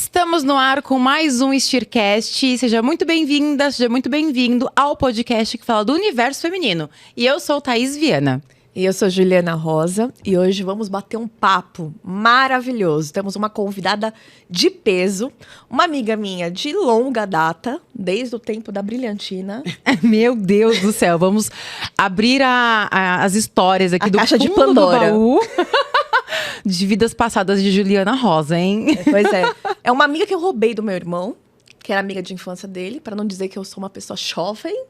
Estamos no ar com mais um Steercast. Seja muito bem-vinda, seja muito bem-vindo ao podcast que fala do universo feminino. E eu sou Thaís Viana. E eu sou Juliana Rosa e hoje vamos bater um papo maravilhoso. Temos uma convidada de peso, uma amiga minha de longa data, desde o tempo da Brilhantina. Meu Deus do céu, vamos abrir as histórias aqui do caixa fundo de Pandora. do baú de vidas passadas de Juliana Rosa, hein? Pois é. É uma amiga que eu roubei do meu irmão, que era amiga de infância dele, para não dizer que eu sou uma pessoa jovem.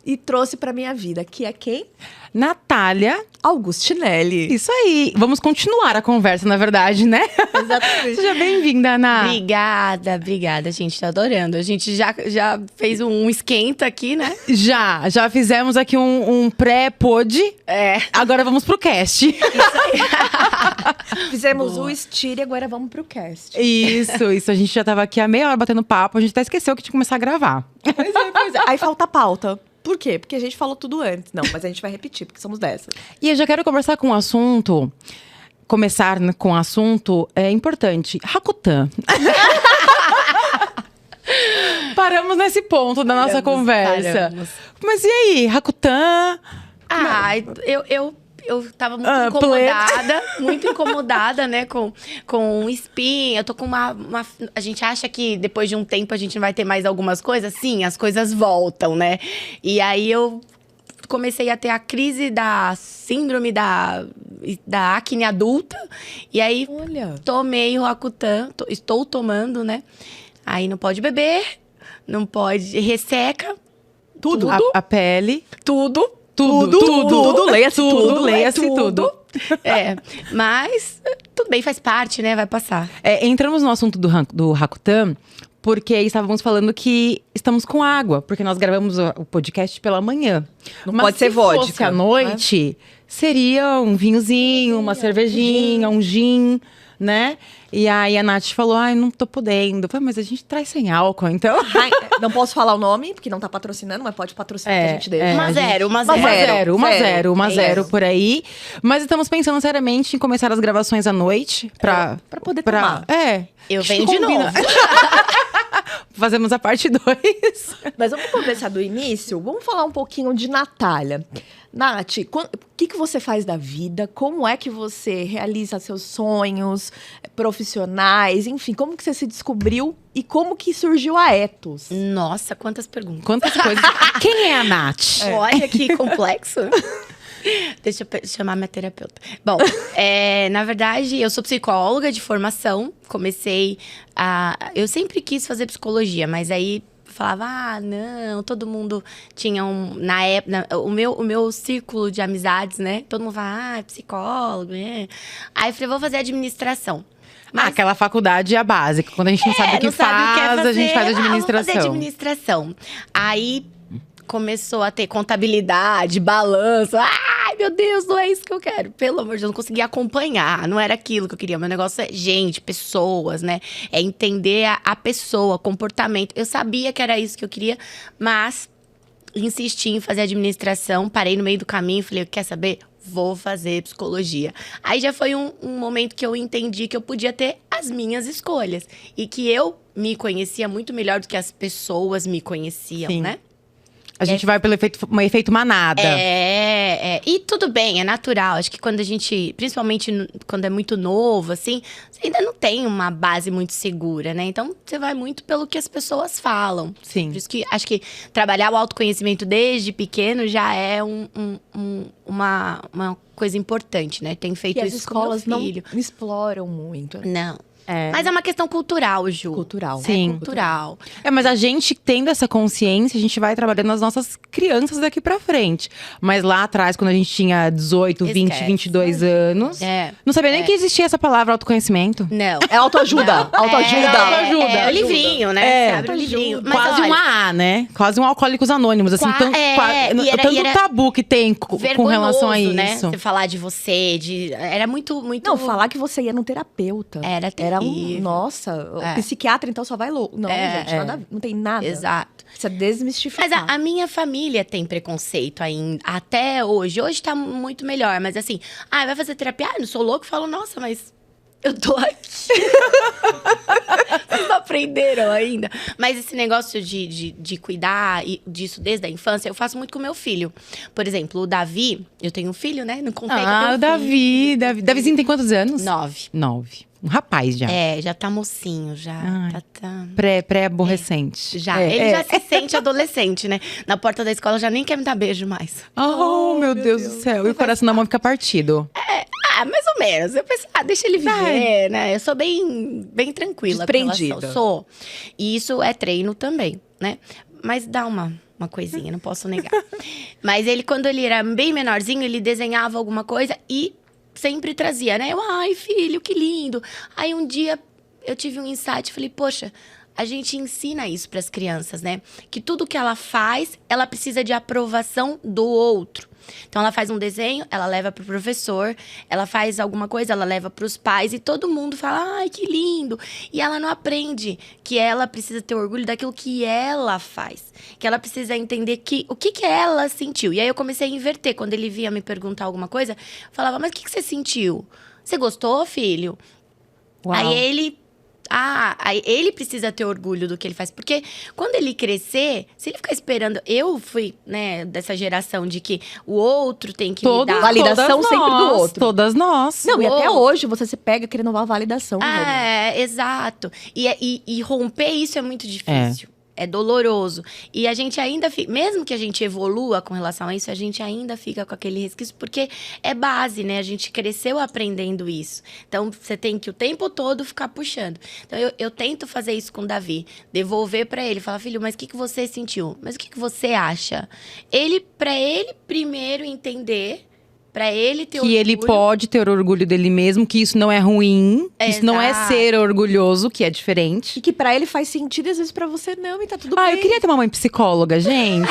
E trouxe pra minha vida, que é quem? Natália Augustinelli. Isso aí. Vamos continuar a conversa, na verdade, né? Exatamente. Seja bem-vinda, Ana. Obrigada, gente. Tô adorando. A gente já fez um esquenta aqui, né? Já fizemos aqui um pré-pod. Agora vamos pro cast. Isso aí. Fizemos o Steer e agora vamos pro cast. Isso. A gente já tava aqui há meia hora batendo papo. A gente até esqueceu que tinha que começar a gravar. Pois é. Aí falta pauta. Por quê? Porque a gente falou tudo antes. Não, mas a gente vai repetir, porque somos dessas. E eu já quero conversar com um assunto. Começar com um assunto importante. Rakuten. Paramos nesse ponto da nossa conversa. Paramos. Mas e aí, Rakuten? Eu tava muito incomodada, né, com espinha. Eu tô com uma... A gente acha que depois de um tempo a gente não vai ter mais algumas coisas. Sim, as coisas voltam, né? E aí eu comecei a ter a crise da síndrome da acne adulta. E aí tomei o Rakuten, estou tomando, né? Aí não pode beber, não pode... Resseca. Tudo. A pele. Tudo. Leia-se tudo. Mas tudo bem, faz parte, né? Vai passar. Entramos no assunto do Rakuten, porque estávamos falando que estamos com água, porque nós gravamos o podcast pela manhã. Não pode ser vodka. Se fosse à noite, seria um vinhozinho, uma cervejinha, um gin, né? E aí a Nath falou, não tô podendo. Eu falei, mas a gente traz sem álcool, então... Não posso falar o nome, porque não tá patrocinando, mas pode patrocinar que a gente deixa. Uma zero por aí. Mas estamos pensando seriamente em começar as gravações à noite. Pra poder tomar. Eu venho de novo. Fazemos a parte 2. Mas vamos começar do início? Vamos falar um pouquinho de Natália. Nath, o que você faz da vida? Como é que você realiza seus sonhos profissionais? Enfim, como que você se descobriu e como que surgiu a Ethos? Nossa, quantas perguntas. Quantas coisas. Quem é a Nath? Olha que complexo. Deixa eu chamar minha terapeuta. Bom, na verdade, eu sou psicóloga de formação. Eu sempre quis fazer psicologia, mas aí falava, não, todo mundo tinha na época, o meu círculo de amizades, né? Todo mundo fala, psicólogo, né? Aí eu falei, vou fazer administração. Mas, aquela faculdade é a básica. Quando a gente não sabe o que faz, a gente faz administração. Vou fazer administração. Aí começou a ter contabilidade, balanço. Ai, meu Deus, não é isso que eu quero. Pelo amor de Deus, não conseguia acompanhar. Não era aquilo que eu queria. Meu negócio é gente, pessoas, né? É entender a pessoa, comportamento. Eu sabia que era isso que eu queria, mas insisti em fazer administração. Parei no meio do caminho e falei, quer saber? Vou fazer psicologia. Aí já foi um momento que eu entendi que eu podia ter as minhas escolhas. E que eu me conhecia muito melhor do que as pessoas me conheciam, Sim. né? A gente vai pelo efeito manada. E tudo bem, é natural. Acho que quando a gente, principalmente quando é muito novo, assim, você ainda não tem uma base muito segura, né? Então, você vai muito pelo que as pessoas falam. Sim. Por isso que acho que trabalhar o autoconhecimento desde pequeno já é uma coisa importante, né? Tem feito que isso as escolas com meu filho. não exploram muito. Não. Mas é uma questão cultural, Ju. Cultural. Sim. Cultural. Mas a gente tendo essa consciência, a gente vai trabalhando as nossas crianças daqui pra frente. Mas lá atrás, quando a gente tinha 18, 20, 22 anos… Não sabia nem que existia essa palavra autoconhecimento. Não. É autoajuda. Autoajuda. É o livrinho, né? Você abre o livrinho. Mas Quase olha, um AA, né? Quase um Alcoólicos Anônimos, assim. Tanto tabu que tem com relação a isso. Né? Você falar de você, era muito… Não, falar que você ia no terapeuta. Era terrível. Nossa, o psiquiatra então só vai louco. Não, gente, não tem nada. Exato. Precisa desmistificar. Mas a minha família tem preconceito ainda, até hoje. Hoje tá muito melhor, mas assim… vai fazer terapia? Não sou louco? Falo, nossa, mas… eu tô aqui. Vocês não aprenderam ainda. Mas esse negócio de cuidar disso desde a infância, eu faço muito com meu filho. Por exemplo, o Davi, eu tenho um filho, né? Não contei que eu tenho o Davi. Davizinho tem quantos anos? 9. Um rapaz já. Já tá mocinho, já. Tá. Pré-aborrecente. Já. Ele já se sente adolescente, né? Na porta da escola já nem quer me dar beijo mais. Oh, meu Deus do céu. E o coração da mão fica partido. Mais ou menos. Eu pensei, deixa ele viver, né? Eu sou bem tranquila. Desprendida. Sou. E isso é treino também, né? Mas dá uma coisinha, não posso negar. Mas ele, quando ele era bem menorzinho, ele desenhava alguma coisa e sempre trazia, né? Ai, filho, que lindo. Aí um dia eu tive um insight, falei, poxa, a gente ensina isso para as crianças, né? Que tudo que ela faz, ela precisa de aprovação do outro. Então, ela faz um desenho, ela leva pro professor, ela faz alguma coisa, ela leva pros pais e todo mundo fala, ai, que lindo. E ela não aprende que ela precisa ter orgulho daquilo que ela faz. Que ela precisa entender o que ela sentiu. E aí, eu comecei a inverter. Quando ele vinha me perguntar alguma coisa, eu falava, mas o que você sentiu? Você gostou, filho? Uau. Aí ele precisa ter orgulho do que ele faz. Porque quando ele crescer, se ele ficar esperando... Eu fui, né, dessa geração de que o outro tem que me dar... Validação sempre do outro. Todas nós. Não, e até hoje você se pega querendo uma validação. Exato. E romper isso é muito difícil. É doloroso. E a gente ainda fica... Mesmo que a gente evolua com relação a isso, a gente ainda fica com aquele resquício. Porque é base, né? A gente cresceu aprendendo isso. Então, você tem que o tempo todo ficar puxando. Então, eu tento fazer isso com o Davi. Devolver pra ele. Falar, filho, mas o que você sentiu? Mas o que você acha? Pra ele primeiro entender... Pra ele ter orgulho. Que ele pode ter orgulho dele mesmo, que isso não é ruim. Isso não é ser orgulhoso, que é diferente. E que pra ele faz sentido e às vezes pra você não, e tá tudo bem. Eu queria ter uma mãe psicóloga, gente.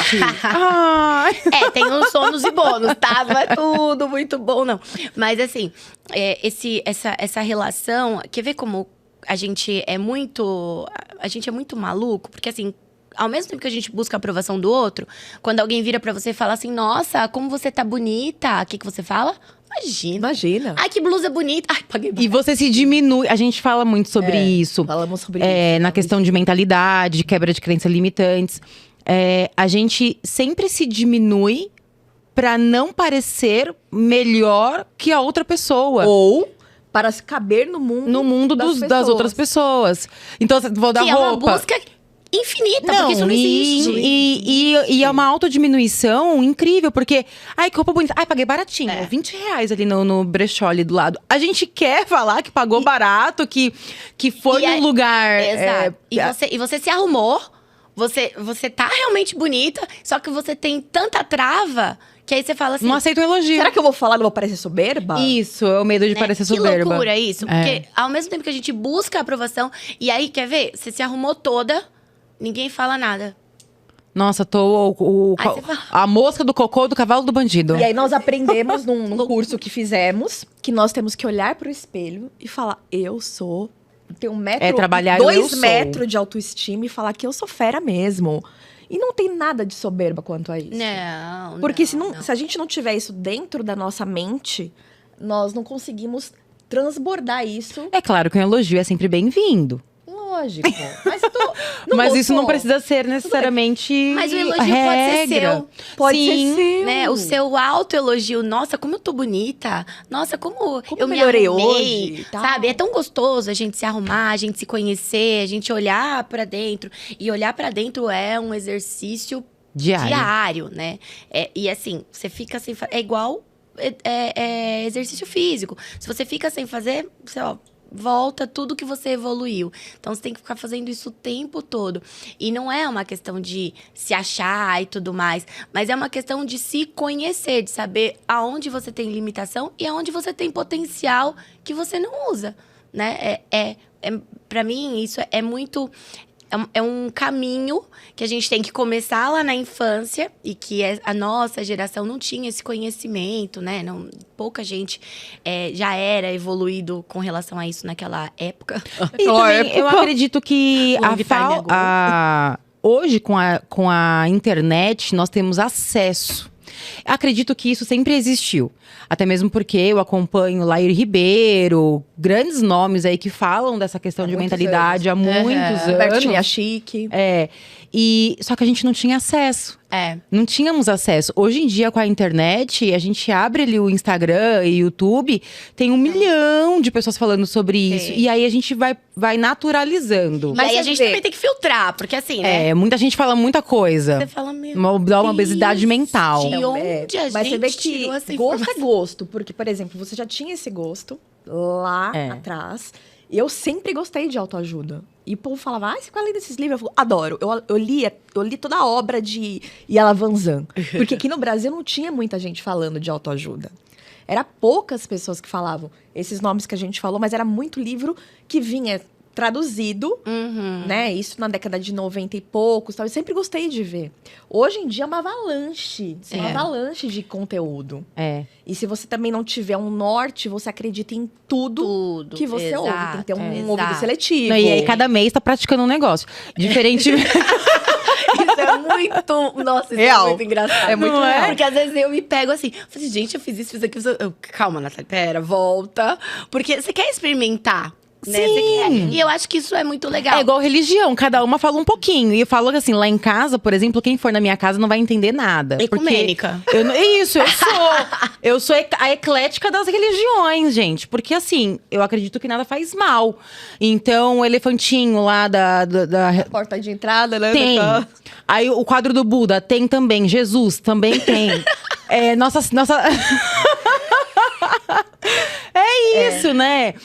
Tem uns ônus e bônus, tá? Não é tudo muito bom, não. Mas assim, essa relação... Quer ver como a gente é muito maluco? Porque assim... Ao mesmo tempo que a gente busca a aprovação do outro, quando alguém vira pra você e fala assim, nossa, como você tá bonita, o que você fala? Imagina. Ai, que blusa bonita. Ai, paguei barato. E você se diminui. A gente fala muito sobre isso. Falamos sobre isso. Na questão de mentalidade, de quebra de crenças limitantes. A gente sempre se diminui pra não parecer melhor que a outra pessoa. Ou... para se caber no mundo das outras pessoas. Então, vou dar roupa. É uma busca... infinita, porque isso não existe. E é uma autodiminuição incrível, porque... Ai, que roupa bonita. Ai, paguei baratinho. R$20 ali no brechó ali do lado. A gente quer falar que pagou barato, que foi num lugar... Exato. E você se arrumou, você tá realmente bonita, só que você tem tanta trava... Que aí você fala assim... Não aceita um elogio. Será que eu vou falar e não vou parecer soberba? Isso, é o medo de parecer soberba. Que loucura isso. Porque ao mesmo tempo que a gente busca a aprovação... E aí, quer ver? Você se arrumou toda... Ninguém fala nada. Nossa, a mosca do cocô do cavalo do bandido. E aí nós aprendemos num curso que fizemos que nós temos que olhar pro espelho e falar, eu sou... Tenho 2 metros de autoestima e falar que eu sou fera mesmo. E não tem nada de soberba quanto a isso. Não. Porque se a gente não tiver isso dentro da nossa mente, nós não conseguimos transbordar isso. É claro que um elogio é sempre bem-vindo. Lógico. Mas isso não precisa ser necessariamente. Mas o elogio pode ser seu. Pode ser seu. Né? O seu autoelogio. Nossa, como eu tô bonita. Nossa, como eu melhorei me arrumei, hoje. Sabe? É tão gostoso a gente se arrumar, a gente se conhecer, a gente olhar pra dentro. E olhar pra dentro é um exercício diário, né? E assim, você fica sem fazer. É igual exercício físico. Se você fica sem fazer, você, volta tudo que você evoluiu. Então, você tem que ficar fazendo isso o tempo todo. E não é uma questão de se achar e tudo mais, mas é uma questão de se conhecer, de saber aonde você tem limitação e aonde você tem potencial que você não usa, né? Pra mim, isso é muito... É um caminho que a gente tem que começar lá na infância e que a nossa geração não tinha esse conhecimento, né? Pouca gente já era evoluído com relação a isso naquela época. E também, eu acredito que hoje, com a internet, nós temos acesso. Acredito que isso sempre existiu. Até mesmo porque eu acompanho Laír Ribeiro, grandes nomes aí que falam dessa questão de mentalidade há muitos anos. Bertinha Chique. Só que a gente não tinha acesso. Não tínhamos acesso. Hoje em dia, com a internet, a gente abre ali o Instagram e o YouTube, tem 1 milhão de pessoas falando sobre isso. E aí a gente vai naturalizando. Mas aí a gente também tem que filtrar, porque assim, né? Muita gente fala muita coisa. Você fala mesmo. Dá uma obesidade mental. De onde a Mas gente você vê que gosto é informação? gosto. Porque, por exemplo, você já tinha esse gosto lá atrás. Eu sempre gostei de autoajuda. E o povo falava, você qual é desses livros? Eu falo, adoro. Eu li toda a obra de Yala Van Zandt. Porque aqui no Brasil não tinha muita gente falando de autoajuda. Era poucas pessoas que falavam esses nomes que a gente falou, mas era muito livro que vinha traduzido, né? Isso na década de 90 e poucos. Tal. Eu sempre gostei de ver. Hoje em dia é uma avalanche. Uma avalanche de conteúdo. E se você também não tiver um norte, você acredita em tudo que você ouve. Tem que ter um ouvido seletivo. E aí, cada mês tá praticando um negócio. Diferente. Isso é muito… Nossa, isso é muito engraçado. É muito real. Porque às vezes eu me pego assim… Eu falei, gente, eu fiz isso, fiz aquilo… Calma, Natália, pera, volta. Porque você quer experimentar. Né? Sim. E eu acho que isso é muito legal. É igual religião, cada uma fala um pouquinho. E eu falo que assim, lá em casa, por exemplo, quem for na minha casa não vai entender nada. Ecumênica. Eu sou a eclética das religiões, gente. Porque assim, eu acredito que nada faz mal. Então, o elefantinho lá da Porta de entrada, né? tem. Aí o quadro do Buda tem também. Jesus também tem. Nossa… É isso, né?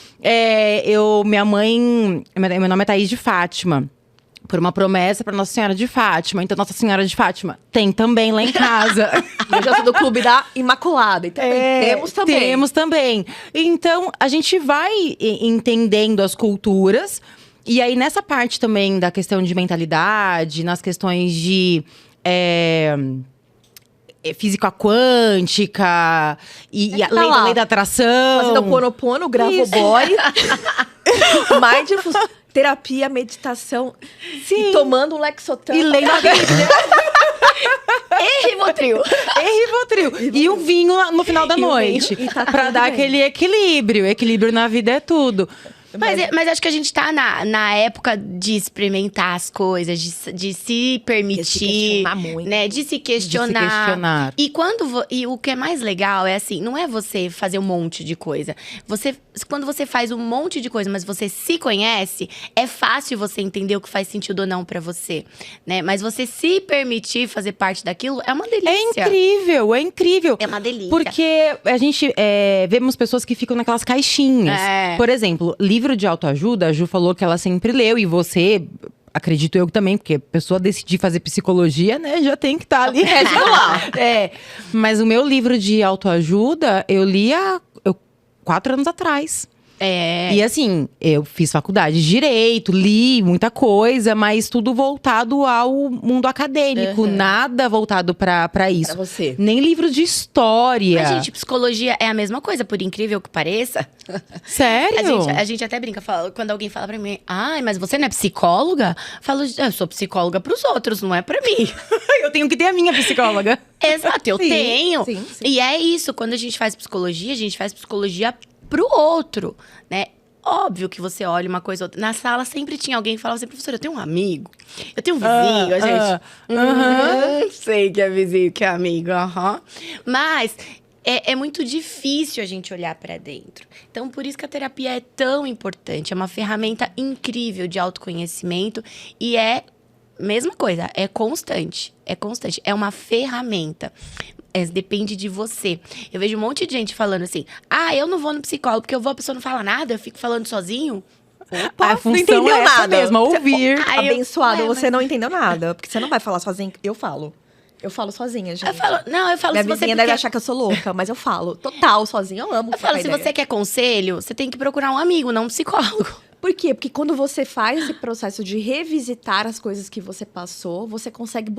Meu nome é Thaís de Fátima. Por uma promessa pra Nossa Senhora de Fátima. Então, Nossa Senhora de Fátima tem também lá em casa. Eu já sou do clube da Imaculada. Então, temos também. Então, a gente vai entendendo as culturas. E aí, nessa parte também da questão de mentalidade, nas questões de… física quântica e a lei da atração. Fazendo o Ponopono, Gravoboy, Mindfulness, terapia, meditação. Sim. E tomando um Lexotan. E lendo a Bíblia. E Rivotril. E um vinho no final da noite. Pra dar aquele equilíbrio. Equilíbrio na vida é tudo. Mas acho que a gente tá na época de experimentar as coisas, de se permitir, de se questionar muito. Né? De se questionar. E o que é mais legal é assim, não é você fazer um monte de coisa. Quando você faz um monte de coisa, mas você se conhece, é fácil você entender o que faz sentido ou não pra você, né? Mas você se permitir fazer parte daquilo é uma delícia. É incrível. É uma delícia. Porque a gente vemos pessoas que ficam naquelas caixinhas. Por exemplo, livro de autoajuda, a Ju falou que ela sempre leu. E você, acredito eu também, porque a pessoa decidir fazer psicologia, né? Já tem que estar ali. Mas o meu livro de autoajuda, eu li há 4 anos atrás. E assim, eu fiz faculdade de Direito, li muita coisa, mas tudo voltado ao mundo acadêmico. Nada voltado pra isso. Pra você. Nem livros de história. Mas, gente, psicologia é a mesma coisa, por incrível que pareça. Sério? A gente até brinca, quando alguém fala pra mim… Ai, mas você não é psicóloga? Eu falo, eu sou psicóloga pros outros, não é pra mim. Eu tenho que ter a minha psicóloga. Exato, eu tenho. Sim. E é isso, quando a gente faz psicologia pro outro, né? Óbvio que você olha uma coisa ou outra. Na sala sempre tinha alguém que falava assim, professora, eu tenho um amigo, eu tenho um vizinho, a gente… Sei que é vizinho, que é amigo, Mas… É muito difícil a gente olhar pra dentro. Então, por isso que a terapia é tão importante. É uma ferramenta incrível de autoconhecimento. E mesma coisa, é constante. É uma ferramenta. Depende de você. Eu vejo um monte de gente falando assim… eu não vou no psicólogo porque a pessoa não fala nada, eu fico falando sozinho. Opa, a função é essa mesmo, ouvir. Abençoado, você não entendeu nada. Porque você não vai falar sozinho. Eu falo sozinha, gente. Eu falo Minha se você vizinha deve achar que eu sou louca, mas eu falo. Total, sozinha, eu amo. Eu falo, se você quer conselho, você tem que procurar um amigo, não um psicólogo. Por quê? Porque quando você faz esse processo de revisitar as coisas que você passou, você consegue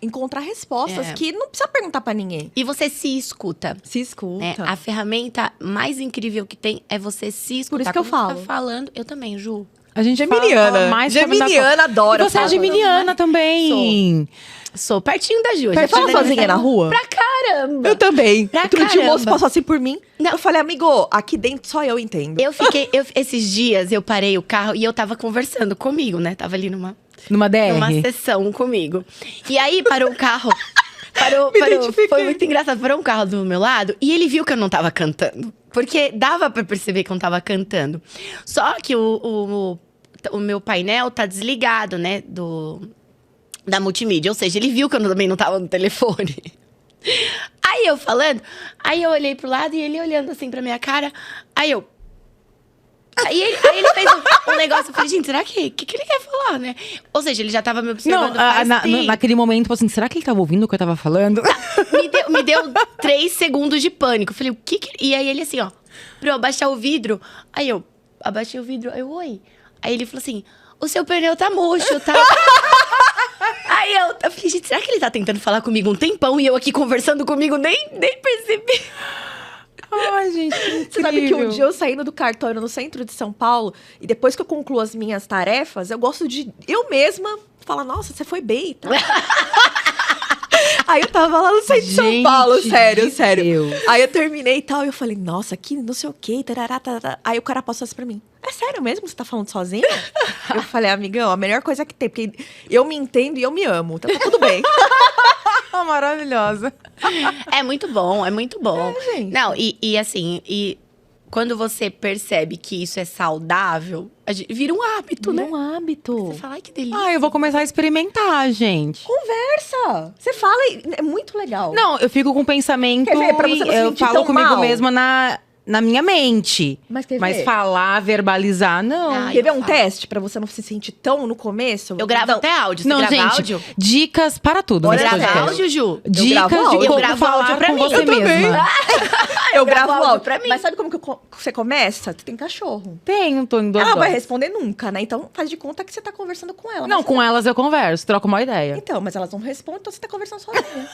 encontrar respostas que não precisa perguntar pra ninguém. E você se escuta. Se escuta. A ferramenta mais incrível que tem é você se escutar. Por isso que eu falo. Você tá falando, eu também, Ju. A gente Geminiana. fala mais Geminiana adora. E você é geminiana também. Sou. Sou pertinho da Ju. Você fala sozinha na rua? Pra caramba! Eu também. Outro dia o moço caramba. passou assim por mim. Não. Eu falei, amigo, aqui dentro só eu entendo. Esses dias eu parei o carro e eu tava conversando comigo, né? Tava ali numa DR? sessão comigo. E aí parou o carro. Parou. identifiquei. Foi muito engraçado. Parou um carro do meu lado e ele viu que eu não tava cantando. Porque dava pra perceber que eu não tava cantando. Só que o meu painel tá desligado, né? Da multimídia. Ou seja, ele viu que eu também não tava no telefone. Aí eu falando, aí eu olhei pro lado e ele olhando assim pra minha cara. Aí ele fez um negócio, eu falei, gente, será que ele quer falar, né? Ou seja, ele já tava me observando faz tempo. Naquele momento, assim, será que ele tava ouvindo o que eu tava falando? Me deu 3 segundos de pânico. Eu falei, o que que... E aí ele assim, ó, pra eu abaixar o vidro. Aí eu abaixei o vidro, oi. Aí ele falou assim, o seu pneu tá murcho, tá? Aí eu falei, gente, será que ele tá tentando falar comigo um tempão? E eu aqui conversando comigo, nem percebi. Ai, gente, que incrível. Você sabe que um dia eu saindo do cartório no centro de São Paulo, e depois que eu concluo as minhas tarefas, eu gosto de eu mesma falar, nossa, você foi bem, tá? Aí eu tava lá no centro de São Paulo, sério. Aí eu terminei e tal, e eu falei, nossa, que não sei o quê, tarará, tarará. Aí o cara passou assim pra mim, é sério mesmo que você tá falando sozinha? Eu falei, amigão, a melhor coisa que tem, porque eu me entendo e eu me amo, então tá tudo bem. Maravilhosa. É muito bom, é muito bom. É, gente. Não, e assim, quando você percebe que isso é saudável, vira um hábito, né? Um hábito. Você fala, ai, que delícia. Eu vou começar a experimentar, gente. Conversa. Você fala e é muito legal. Não, eu fico com pensamento Quer ver, pra você não se eu sentir falo tão comigo mal? mesma na minha mente. Mas quer ver? Falar, verbalizar, não. Ah, Quer ver eu um falo. teste pra você não se sentir tão no começo? Eu gravo Não. até áudio. Você Não, grava gente, áudio? dicas para tudo. Olha, nesse Grava podcast. áudio, Ju? Dicas gravo de áudio. como Eu gravo falar áudio pra com mim. você Eu também. mesma. Eu gravo gravo áudio áudio pra mim. Mas sabe como que você começa? Você tem cachorro. Tenho, tô em duas Ela não vai horas. responder nunca, né? Então faz de conta que você tá conversando com ela. Não, mas com ela... elas eu converso, troco uma ideia. Então, mas elas não respondem, então você tá conversando sozinha.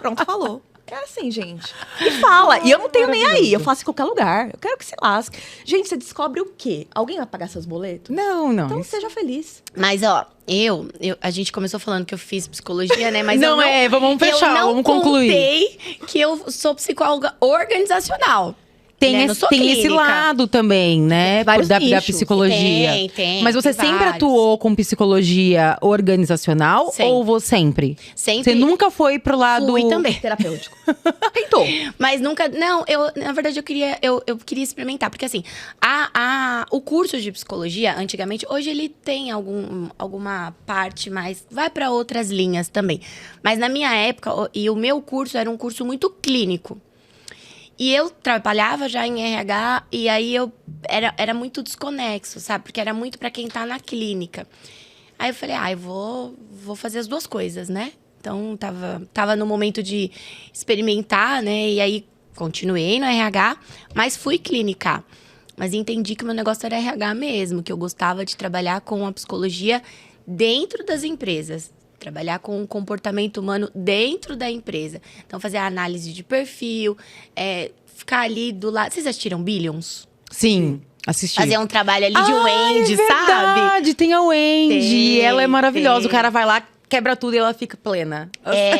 Pronto, falou. É assim, gente. E fala. E eu não tenho nem aí. Eu faço em qualquer lugar. Eu quero que se lasque. Gente, você descobre o quê? Alguém vai pagar seus boletos? Não. Então isso- seja feliz. Mas, ó, a gente começou falando que eu fiz psicologia, né? Mas Não, vamos fechar, eu não vamos concluir. contei que eu sou psicóloga organizacional. Tem, né? Não sou tem esse clínica. lado também, né? Vários da nichos. psicologia. Tem. Mas você tem sempre vários. atuou com psicologia organizacional? Sempre. Ou você sempre? Sempre. Você nunca foi pro lado... Fui também. Terapêutico. Tentou. Mas nunca. Não, na verdade, eu queria experimentar. Porque assim, o curso de psicologia, antigamente, hoje ele tem alguma parte mais. Vai para outras linhas também. Mas na minha época, e o meu curso era um curso muito clínico. E eu trabalhava já em RH, e aí eu era muito desconexo, sabe? Porque era muito para quem tá na clínica. Aí eu falei, eu vou fazer as duas coisas, né? Então, tava no momento de experimentar, né? E aí, continuei no RH, mas fui clínica. Mas entendi que meu negócio era RH mesmo, que eu gostava de trabalhar com a psicologia dentro das empresas. Trabalhar com o comportamento humano dentro da empresa. Então, fazer a análise de perfil, ficar ali do lado... Vocês assistiram Billions? Sim, assisti. Fazer um trabalho ali de Wendy, é sabe? verdade, tem a Wendy. Tem, Ela é maravilhosa. tem. O cara vai lá, quebra tudo e ela fica plena.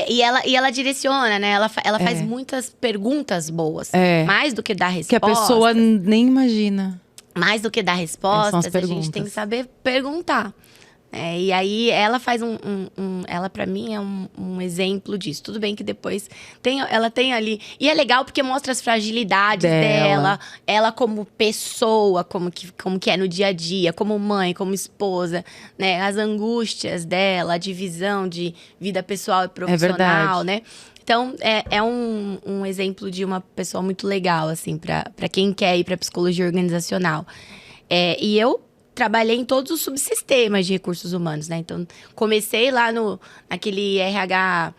E ela direciona, né? Ela faz muitas perguntas boas. É. Mais do que dar Que a respostas. pessoa nem imagina. Mais do que dar respostas, São as a gente perguntas. tem que saber perguntar. E aí, ela faz ela, pra mim, é um exemplo disso. Tudo bem que depois ela tem ali... E é legal porque mostra as fragilidades dela. Ela como pessoa, como que é no dia a dia. Como mãe, como esposa. Né? As angústias dela, a divisão de vida pessoal e profissional, né? Então, é um exemplo de uma pessoa muito legal, assim, pra quem quer ir pra psicologia organizacional. E eu trabalhei em todos os subsistemas de recursos humanos, né? Então, comecei lá naquele RH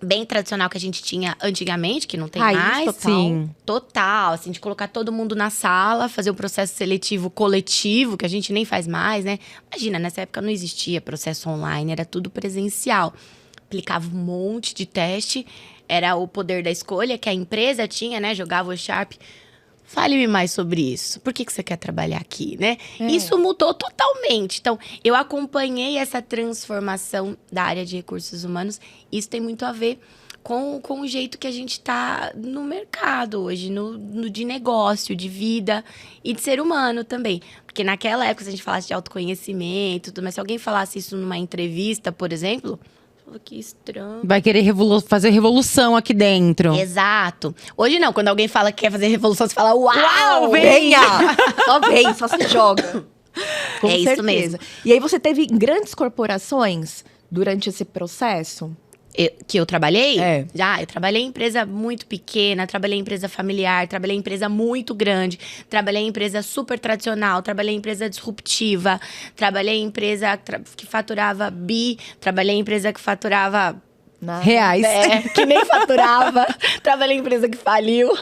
bem tradicional que a gente tinha antigamente, que não tem mais. Total. Sim. Total, assim, de colocar todo mundo na sala, fazer um processo seletivo coletivo, que a gente nem faz mais, né? Imagina, nessa época não existia processo online, era tudo presencial. Aplicava um monte de teste, era o poder da escolha que a empresa tinha, né? Jogava o Sharp Fale-me mais sobre isso. Por que você quer trabalhar aqui, né? Isso mudou totalmente. Então, eu acompanhei essa transformação da área de recursos humanos. Isso tem muito a ver com o jeito que a gente está no mercado hoje, no de negócio, de vida e de ser humano também. Porque naquela época, se a gente falasse de autoconhecimento, mas se alguém falasse isso numa entrevista, por exemplo... Que estranho. Vai querer fazer revolução aqui dentro. Exato. Hoje não, quando alguém fala que quer fazer revolução, você fala, uau, venha! Só vem, só se joga. Com certeza. Isso mesmo. E aí você teve grandes corporações durante esse processo? Que eu trabalhei? Já, eu trabalhei em empresa muito pequena, trabalhei em empresa familiar, trabalhei em empresa muito grande, trabalhei em empresa super tradicional, trabalhei em empresa disruptiva, trabalhei em empresa que faturava trabalhei em empresa que faturava... reais. Que nem faturava. Trabalhei em empresa que faliu.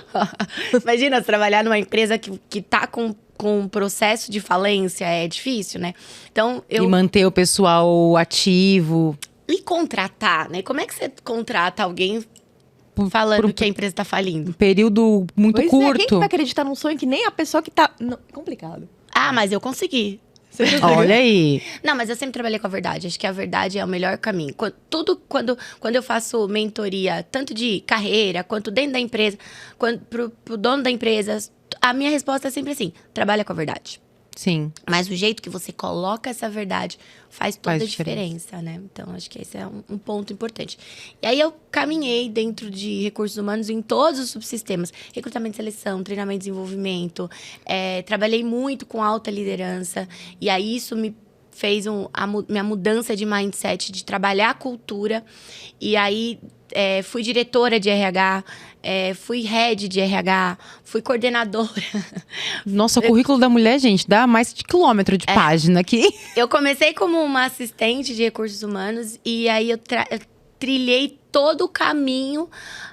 Imagina, trabalhar numa empresa que tá com um processo de falência é difícil, né? Então, E manter o pessoal ativo... E contratar, né? Como é que você contrata alguém falando que a empresa tá falindo? Um período muito curto. Quem que vai acreditar num sonho que nem a pessoa que tá... Não, complicado. Ah, mas eu consegui. Olha aí. Não, mas eu sempre trabalhei com a verdade. Acho que a verdade é o melhor caminho. Quando eu faço mentoria, tanto de carreira, quanto dentro da empresa, pro dono da empresa, a minha resposta é sempre assim, trabalha com a verdade. Sim. Mas o jeito que você coloca essa verdade faz toda a diferença, né? Então, acho que esse é um ponto importante. E aí, eu caminhei dentro de recursos humanos em todos os subsistemas. Recrutamento e seleção, treinamento e desenvolvimento. Trabalhei muito com alta liderança. E aí, isso me fez minha mudança de mindset, de trabalhar a cultura. E aí, fui diretora de RH, fui head de RH, fui coordenadora. Nossa, o currículo da mulher, gente, dá mais de quilômetro de página aqui. Eu comecei como uma assistente de recursos humanos e aí eu trilhei todo o caminho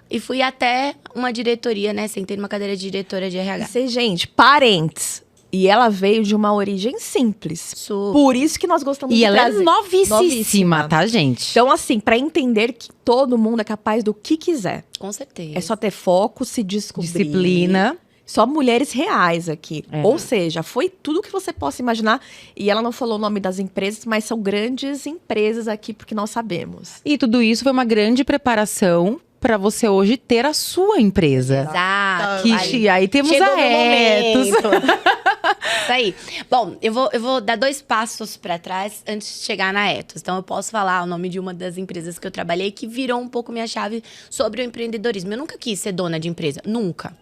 e fui até uma diretoria, né? Sentei numa cadeira de diretora de RH. Gente, parentes. E ela veio de uma origem simples. Por isso que nós gostamos de trazer. E ela é novíssima, tá, gente? Então, assim, pra entender que todo mundo é capaz do que quiser. Com certeza. É só ter foco, se descobrir. Disciplina. Só mulheres reais aqui. Ou seja, foi tudo que você possa imaginar. E ela não falou o nome das empresas, mas são grandes empresas aqui, porque nós sabemos. E tudo isso foi uma grande preparação para você hoje ter a sua empresa. Exato. Aí temos a Etos. Isso aí. Bom, eu vou dar 2 passos para trás antes de chegar na Etos. Então, eu posso falar o nome de uma das empresas que eu trabalhei que virou um pouco minha chave sobre o empreendedorismo. Eu nunca quis ser dona de empresa. Nunca.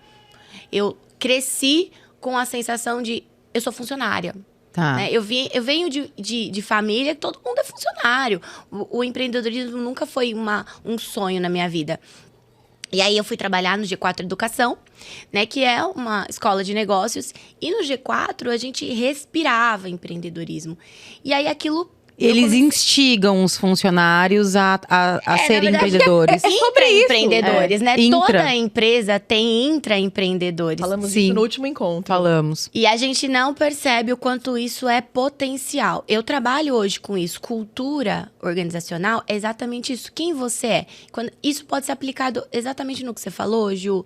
Eu cresci com a sensação de eu sou funcionária. Tá. Né? Eu venho de família que todo mundo é funcionário. O empreendedorismo nunca foi um sonho na minha vida. E aí eu fui trabalhar no G4 Educação, né, que é uma escola de negócios. E no G4 a gente respirava empreendedorismo. E aí aquilo... Eles instigam os funcionários a serem empreendedores. É sobre empreendedores, né? Toda empresa tem intraempreendedores. Falamos isso no último encontro. Falamos. E a gente não percebe o quanto isso é potencial. Eu trabalho hoje com isso. Cultura organizacional é exatamente isso. Quem você é. Isso pode ser aplicado exatamente no que você falou, Ju.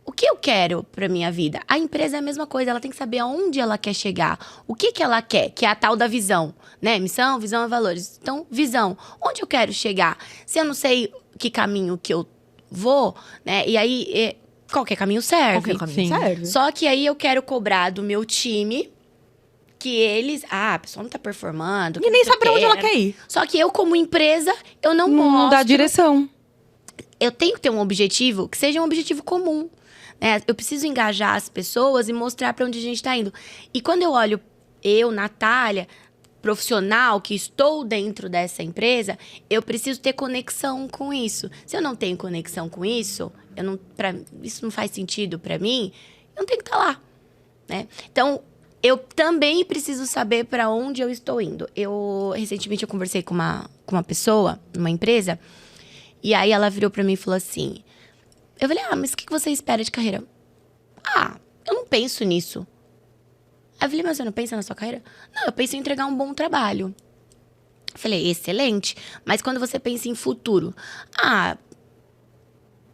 O que eu quero pra minha vida? A empresa é a mesma coisa, ela tem que saber aonde ela quer chegar. O que ela quer, que é a tal da visão, né? Missão, visão e valores. Então, visão. Onde eu quero chegar? Se eu não sei que caminho que eu vou, né? E aí, qualquer caminho serve. Qualquer caminho serve. Só que aí eu quero cobrar do meu time que eles... a pessoa não tá performando. E nem sabe pra onde ela quer ir. Só que eu, como empresa, eu não mostro... Não dá direção. Eu tenho que ter um objetivo que seja um objetivo comum. Eu preciso engajar as pessoas e mostrar para onde a gente está indo. E quando eu olho, Natália, profissional, que estou dentro dessa empresa, eu preciso ter conexão com isso. Se eu não tenho conexão com isso, isso não faz sentido para mim, eu não tenho que estar lá. Né? Então, eu também preciso saber para onde eu estou indo. Recentemente, eu conversei com uma pessoa, numa empresa, e aí ela virou para mim e falou assim... Eu falei, mas o que você espera de carreira? Eu não penso nisso. Aí eu falei, mas você não pensa na sua carreira? Não, eu penso em entregar um bom trabalho. Eu falei, excelente. Mas quando você pensa em futuro?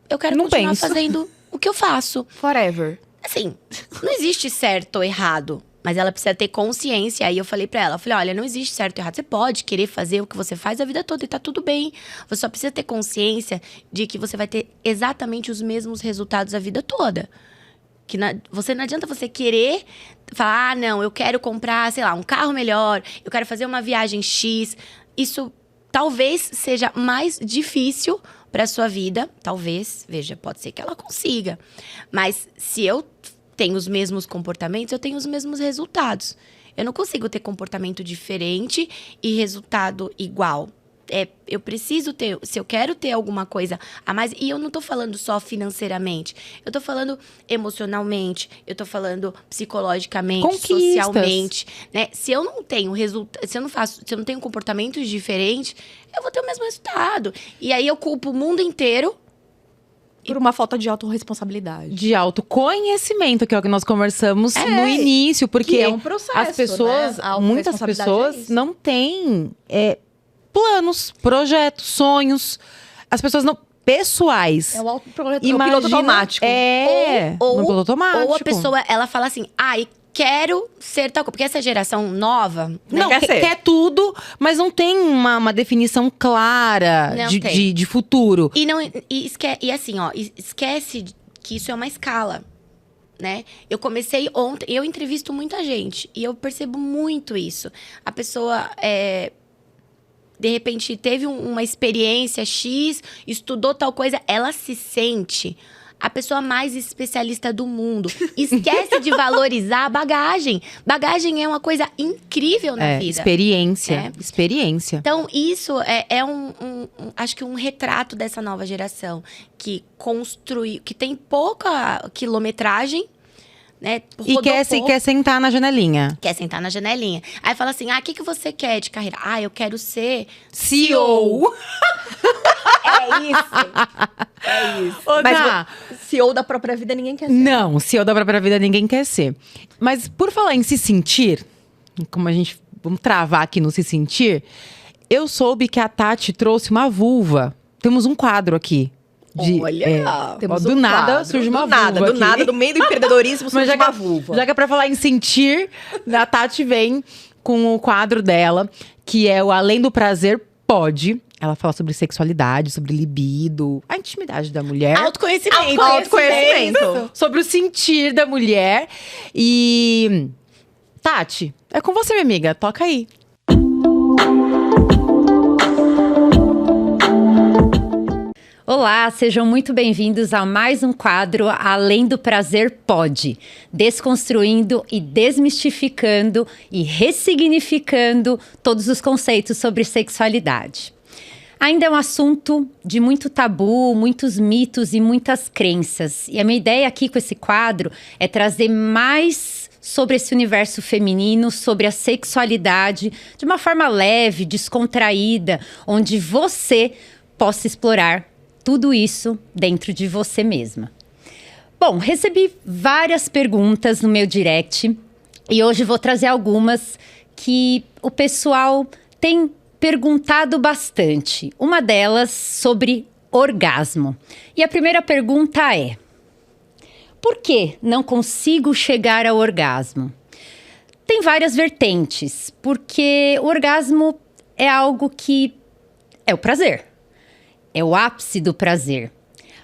Eu quero continuar fazendo o que eu faço. Forever. assim, não existe certo ou errado. Mas ela precisa ter consciência. Aí eu falei pra ela, olha, não existe certo ou errado. Você pode querer fazer o que você faz a vida toda e tá tudo bem. Você só precisa ter consciência de que você vai ter exatamente os mesmos resultados a vida toda. Você não adianta você querer falar, não, eu quero comprar, sei lá, um carro melhor, eu quero fazer uma viagem X. Isso talvez seja mais difícil pra sua vida. Talvez, veja, pode ser que ela consiga. Mas se eu tenho os mesmos comportamentos, eu tenho os mesmos resultados. Eu não consigo ter comportamento diferente e resultado igual. Eu preciso ter, se eu quero ter alguma coisa a mais, e eu não tô falando só financeiramente, eu tô falando emocionalmente, eu tô falando psicologicamente, conquistas, socialmente, né? Se eu não tenho resultado, se eu não tenho comportamentos diferentes, eu vou ter o mesmo resultado. E aí eu culpo o mundo inteiro por uma falta de autorresponsabilidade. De autoconhecimento, que é o que nós conversamos no início. Porque é um processo, as pessoas, né? muitas pessoas não têm planos, projetos, sonhos. As pessoas não... Pessoais. É o piloto automático. No piloto automático. Ou a pessoa, ela fala assim, quero ser tal coisa. Porque essa geração nova... Não, quer tudo, mas não tem uma definição clara de futuro. E assim, esquece que isso é uma escala, né? Eu comecei ontem... Eu entrevisto muita gente. E eu percebo muito isso. A pessoa... de repente, teve uma experiência X, estudou tal coisa, ela se sente a pessoa mais especialista do mundo. Esquece de valorizar a bagagem. Bagagem é uma coisa incrível na vida. Experiência. Então, isso acho que um retrato dessa nova geração. Que tem pouca quilometragem, né? E quer sentar na janelinha. Quer sentar na janelinha. Aí fala assim, o que você quer de carreira? Eu quero ser CEO. É isso. Mas CEO da própria vida ninguém quer ser. Não, CEO da própria vida ninguém quer ser. Mas por falar em se sentir, como vamos travar aqui no se sentir, eu soube que a Tati trouxe uma vulva. Temos um quadro aqui. Temos do nada surge uma vulva. Do nada, do meio do empreendedorismo surge uma vulva. Já que é pra falar em sentir, a Tati vem com o quadro dela, que é o Além do Prazer Pode. Ela fala sobre sexualidade, sobre libido, a intimidade da mulher. Autoconhecimento. Sobre o sentir da mulher. E... Tati, é com você, minha amiga. Toca aí. Olá, sejam muito bem-vindos a mais um quadro Além do Prazer Pode, desconstruindo e desmistificando e ressignificando todos os conceitos sobre sexualidade. Ainda é um assunto de muito tabu, muitos mitos e muitas crenças. E a minha ideia aqui com esse quadro é trazer mais sobre esse universo feminino, sobre a sexualidade, de uma forma leve, descontraída, onde você possa explorar tudo isso dentro de você mesma. Bom, recebi várias perguntas no meu direct e hoje vou trazer algumas que o pessoal tem perguntado bastante. Uma delas sobre orgasmo. E a primeira pergunta é: por que não consigo chegar ao orgasmo? Tem várias vertentes, porque o orgasmo é algo que é o prazer. É o ápice do prazer.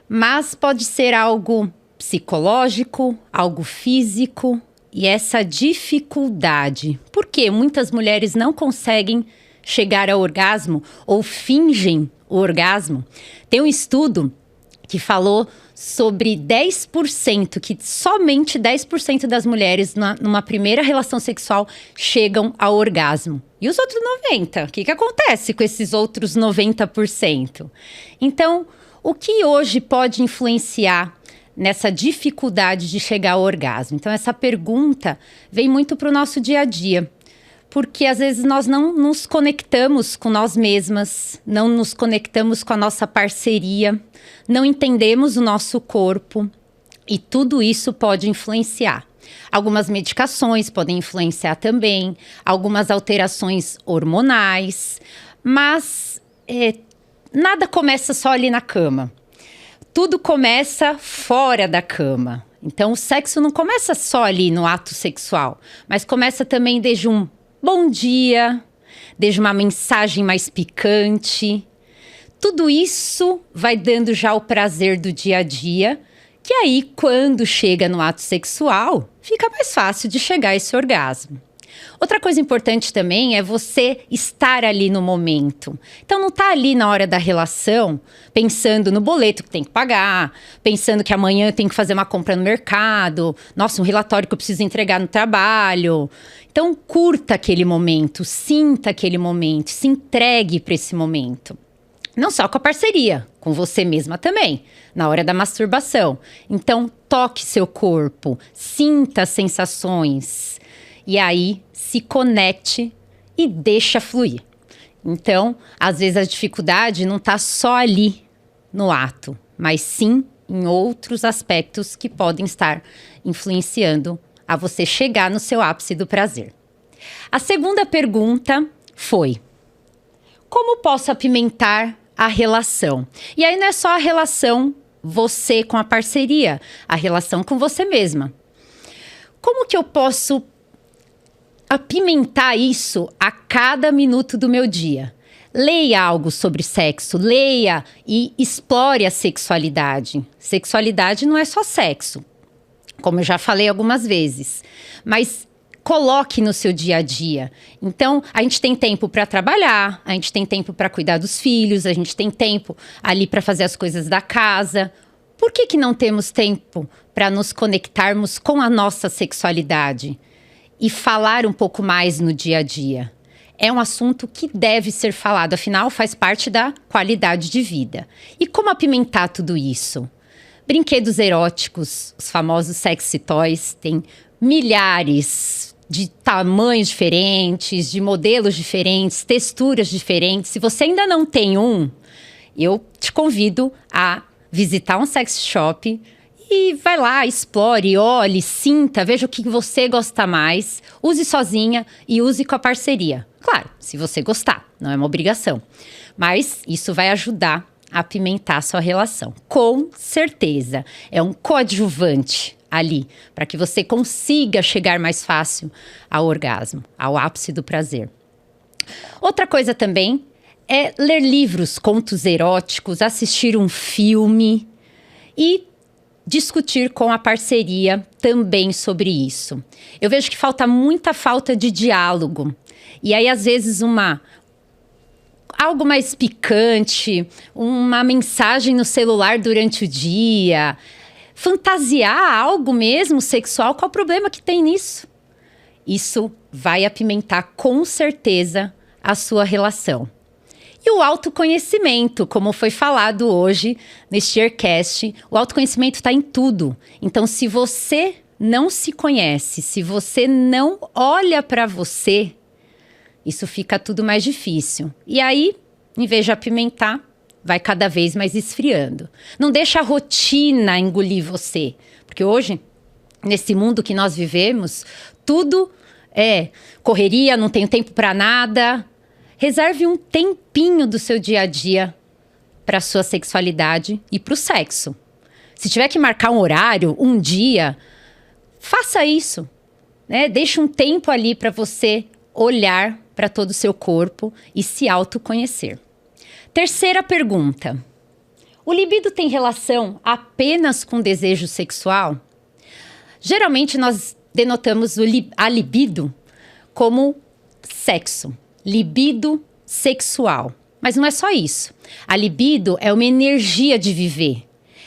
Mas pode ser algo psicológico, algo físico. E essa dificuldade, porque muitas mulheres não conseguem chegar ao orgasmo ou fingem o orgasmo. Tem um estudo que falou sobre 10%, que somente 10% das mulheres numa primeira relação sexual chegam ao orgasmo. E os outros 90%? O que acontece com esses outros 90%? Então, o que hoje pode influenciar nessa dificuldade de chegar ao orgasmo? Então, essa pergunta vem muito para o nosso dia a dia. Porque às vezes nós não nos conectamos com nós mesmas, não nos conectamos com a nossa parceria, não entendemos o nosso corpo e tudo isso pode influenciar. Algumas medicações podem influenciar também, algumas alterações hormonais, mas nada começa só ali na cama. Tudo começa fora da cama. Então, o sexo não começa só ali no ato sexual, mas começa também desde um bom dia, desde uma mensagem mais picante. Tudo isso vai dando já o prazer do dia a dia, que aí, quando chega no ato sexual, fica mais fácil de chegar a esse orgasmo. Outra coisa importante também é você estar ali no momento. Então, não tá ali na hora da relação, pensando no boleto que tem que pagar, pensando que amanhã tem que fazer uma compra no mercado, nossa, um relatório que eu preciso entregar no trabalho. Então, curta aquele momento, sinta aquele momento, se entregue para esse momento. Não só com a parceria, com você mesma também, na hora da masturbação. Então, toque seu corpo, sinta as sensações. E aí, se conecte e deixa fluir. Então, às vezes a dificuldade não está só ali no ato, mas sim em outros aspectos que podem estar influenciando a você chegar no seu ápice do prazer. A segunda pergunta foi: como posso apimentar a relação? E aí não é só a relação você com a parceria, a relação com você mesma. Como que eu posso apimentar isso a cada minuto do meu dia? Leia algo sobre sexo, leia e explore a sexualidade. Sexualidade não é só sexo, como eu já falei algumas vezes, mas coloque no seu dia a dia. Então, a gente tem tempo para trabalhar, a gente tem tempo para cuidar dos filhos, a gente tem tempo ali para fazer as coisas da casa. Por que não temos tempo para nos conectarmos com a nossa sexualidade e falar um pouco mais no dia a dia? É um assunto que deve ser falado, afinal faz parte da qualidade de vida. E como apimentar tudo isso? Brinquedos eróticos, os famosos sexy toys, tem milhares de tamanhos diferentes, de modelos diferentes, texturas diferentes. Se você ainda não tem um, eu te convido a visitar um sex shop e vai lá, explore, olhe, sinta, veja o que você gosta mais. Use sozinha e use com a parceria. Claro, se você gostar, não é uma obrigação. Mas isso vai ajudar a apimentar a sua relação. Com certeza. É um coadjuvante ali, para que você consiga chegar mais fácil ao orgasmo, ao ápice do prazer. Outra coisa também é ler livros, contos eróticos, assistir um filme e discutir com a parceria também sobre isso. Eu vejo que falta muita falta de diálogo. E aí, às vezes, algo mais picante, uma mensagem no celular durante o dia, fantasiar algo mesmo sexual, qual o problema que tem nisso? Isso vai apimentar com certeza a sua relação. E o autoconhecimento, como foi falado hoje neste Aircast, o autoconhecimento está em tudo. Então, se você não se conhece, se você não olha para você, isso fica tudo mais difícil. E aí, em vez de apimentar, vai cada vez mais esfriando. Não deixa a rotina engolir você. Porque hoje, nesse mundo que nós vivemos, tudo é correria, não tenho tempo para nada. Reserve um tempinho do seu dia a dia para a sua sexualidade e para o sexo. Se tiver que marcar um horário, um dia, faça isso, né? Deixe um tempo ali para você olhar para todo o seu corpo e se autoconhecer. Terceira pergunta: o libido tem relação apenas com desejo sexual? Geralmente nós denotamos a libido como sexo. Libido sexual. Mas não é só isso. A libido é uma energia de viver.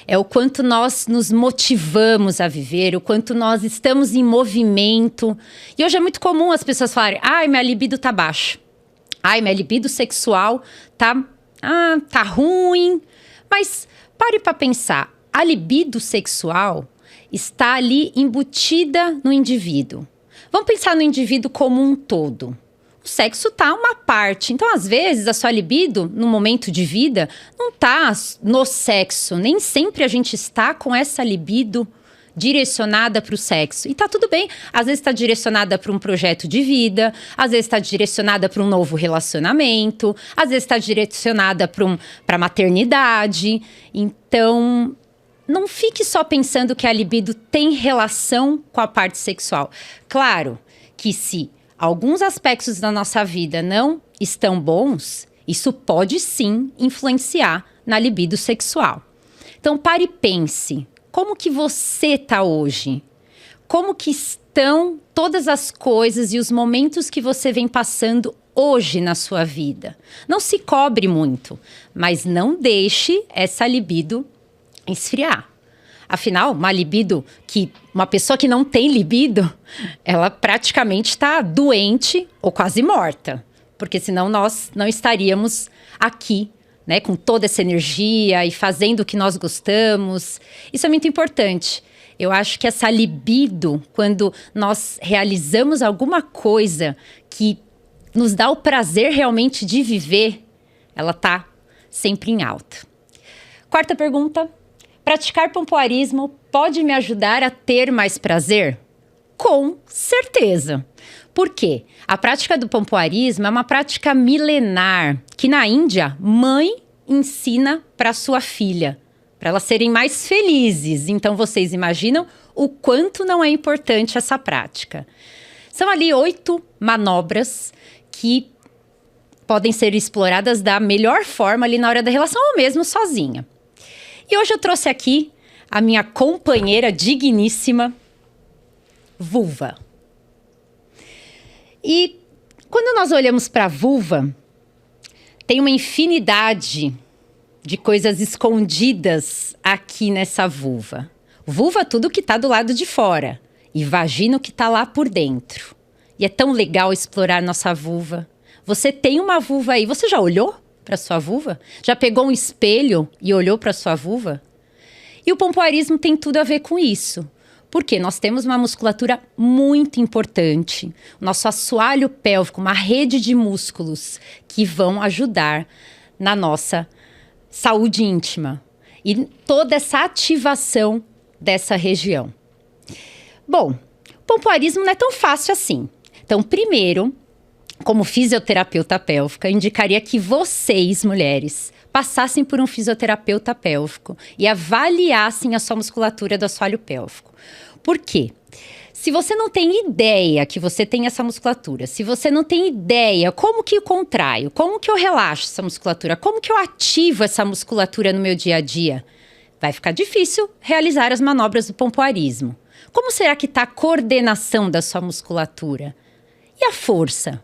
É o quanto nós nos motivamos a viver, o quanto nós estamos em movimento. E hoje é muito comum as pessoas falarem: ai, minha libido tá baixa. Ai, minha libido sexual tá ruim. Mas pare para pensar. A libido sexual está ali embutida no indivíduo. Vamos pensar no indivíduo como um todo. O sexo tá uma parte. Então, às vezes, a sua libido, no momento de vida, não tá no sexo. Nem sempre a gente está com essa libido direcionada para o sexo. E tá tudo bem. Às vezes está direcionada para um projeto de vida. Às vezes está direcionada para um novo relacionamento. Às vezes está direcionada para maternidade. Então, não fique só pensando que a libido tem relação com a parte sexual. Claro que se alguns aspectos da nossa vida não estão bons, isso pode sim influenciar na libido sexual. Então pare e pense, como que você está hoje? Como que estão todas as coisas e os momentos que você vem passando hoje na sua vida? Não se cobre muito, mas não deixe essa libido esfriar. Afinal, uma pessoa que não tem libido, ela praticamente está doente ou quase morta. Porque senão nós não estaríamos aqui, né, com toda essa energia e fazendo o que nós gostamos. Isso é muito importante. Eu acho que essa libido, quando nós realizamos alguma coisa que nos dá o prazer realmente de viver, ela está sempre em alta. Quarta pergunta. Praticar pompoarismo pode me ajudar a ter mais prazer? Com certeza. Por quê? A prática do pompoarismo é uma prática milenar que na Índia, mãe ensina para sua filha, para elas serem mais felizes. Então vocês imaginam o quanto não é importante essa prática. São ali 8 manobras que podem ser exploradas da melhor forma ali na hora da relação ou mesmo sozinha. E hoje eu trouxe aqui a minha companheira digníssima, vulva. E quando nós olhamos para a vulva, tem uma infinidade de coisas escondidas aqui nessa vulva. Vulva, tudo que está do lado de fora. E vagina, o que está lá por dentro. E é tão legal explorar nossa vulva. Você tem uma vulva aí. Você já olhou para sua vulva? Já pegou um espelho e olhou para sua vulva? E o pompoarismo tem tudo a ver com isso. Porque nós temos uma musculatura muito importante. O nosso assoalho pélvico, uma rede de músculos que vão ajudar na nossa saúde íntima. E toda essa ativação dessa região. Bom, o pompoarismo não é tão fácil assim. Então, primeiro, como fisioterapeuta pélvica, indicaria que vocês, mulheres, passassem por um fisioterapeuta pélvico e avaliassem a sua musculatura do assoalho pélvico. Por quê? Se você não tem ideia que você tem essa musculatura, se você não tem ideia como que eu contraio, como que eu relaxo essa musculatura, como que eu ativo essa musculatura no meu dia a dia, vai ficar difícil realizar as manobras do pompoarismo. Como será que está a coordenação da sua musculatura? E a força?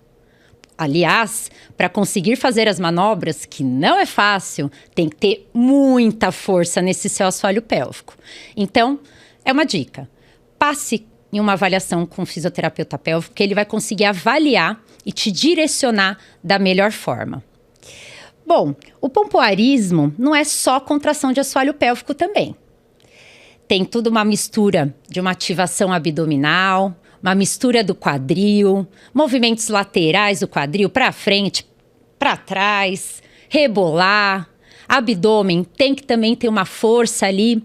Aliás, para conseguir fazer as manobras, que não é fácil, tem que ter muita força nesse seu assoalho pélvico. Então, é uma dica. Passe em uma avaliação com um fisioterapeuta pélvico, que ele vai conseguir avaliar e te direcionar da melhor forma. Bom, o pompoarismo não é só contração de assoalho pélvico também. Tem tudo uma mistura de uma ativação abdominal, uma mistura do quadril, movimentos laterais do quadril para frente, para trás, rebolar. Abdômen tem que também ter uma força ali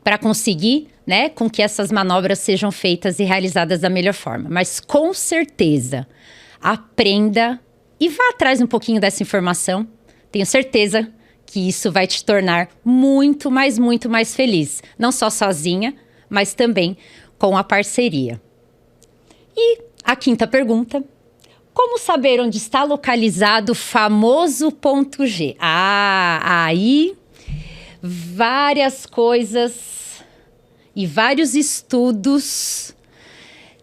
para conseguir, né, com que essas manobras sejam feitas e realizadas da melhor forma. Mas com certeza, aprenda e vá atrás um pouquinho dessa informação. Tenho certeza que isso vai te tornar muito mais feliz. Não só sozinha, mas também com a parceria. E a quinta pergunta. Como saber onde está localizado o famoso ponto G? Aí várias coisas e vários estudos.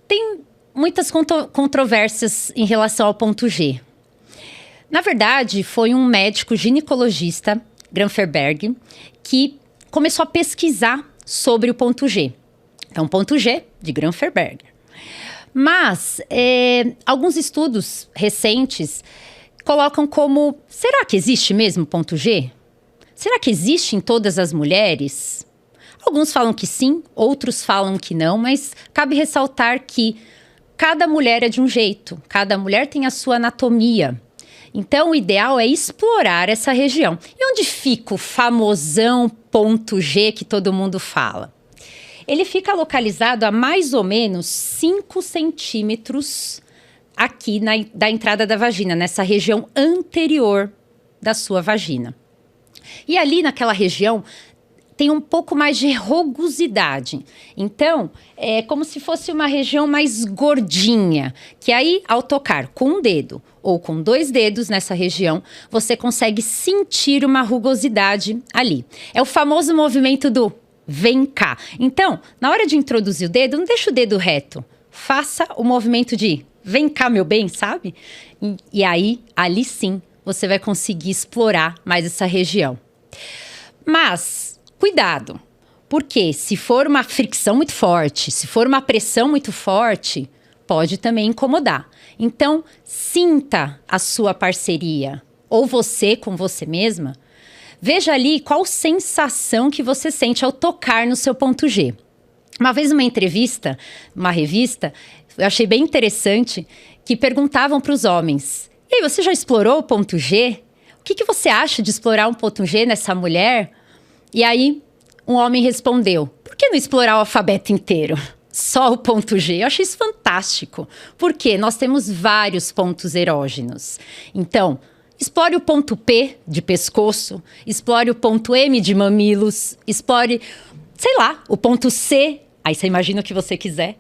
Tem muitas controvérsias em relação ao ponto G. Na verdade, foi um médico ginecologista, Granferberg, que começou a pesquisar sobre o ponto G. Então, ponto G de Granferberg. Mas alguns estudos recentes colocam como... Será que existe mesmo ponto G? Será que existe em todas as mulheres? Alguns falam que sim, outros falam que não, mas cabe ressaltar que cada mulher é de um jeito, cada mulher tem a sua anatomia. Então, o ideal é explorar essa região. E onde fica o famosão ponto G que todo mundo fala? Ele fica localizado a mais ou menos 5 centímetros aqui da entrada da vagina, nessa região anterior da sua vagina. E ali naquela região tem um pouco mais de rugosidade. Então, é como se fosse uma região mais gordinha, que aí, ao tocar com um dedo ou com 2 dedos nessa região, você consegue sentir uma rugosidade ali. É o famoso movimento do vem cá. Então, na hora de introduzir o dedo, não deixa o dedo reto. Faça o movimento de vem cá, meu bem, sabe? E aí, ali sim, você vai conseguir explorar mais essa região. Mas, cuidado, porque se for uma fricção muito forte, se for uma pressão muito forte, pode também incomodar. Então, sinta a sua parceria, ou você com você mesma. Veja ali qual sensação que você sente ao tocar no seu ponto G. Uma vez numa entrevista, uma revista, eu achei bem interessante, que perguntavam para os homens: e aí, você já explorou o ponto G? O que você acha de explorar um ponto G nessa mulher? E aí, um homem respondeu: por que não explorar o alfabeto inteiro? Só o ponto G. Eu achei isso fantástico, porque nós temos vários pontos erógenos. Então, explore o ponto P de pescoço, explore o ponto M de mamilos, explore, sei lá, o ponto C, aí você imagina o que você quiser.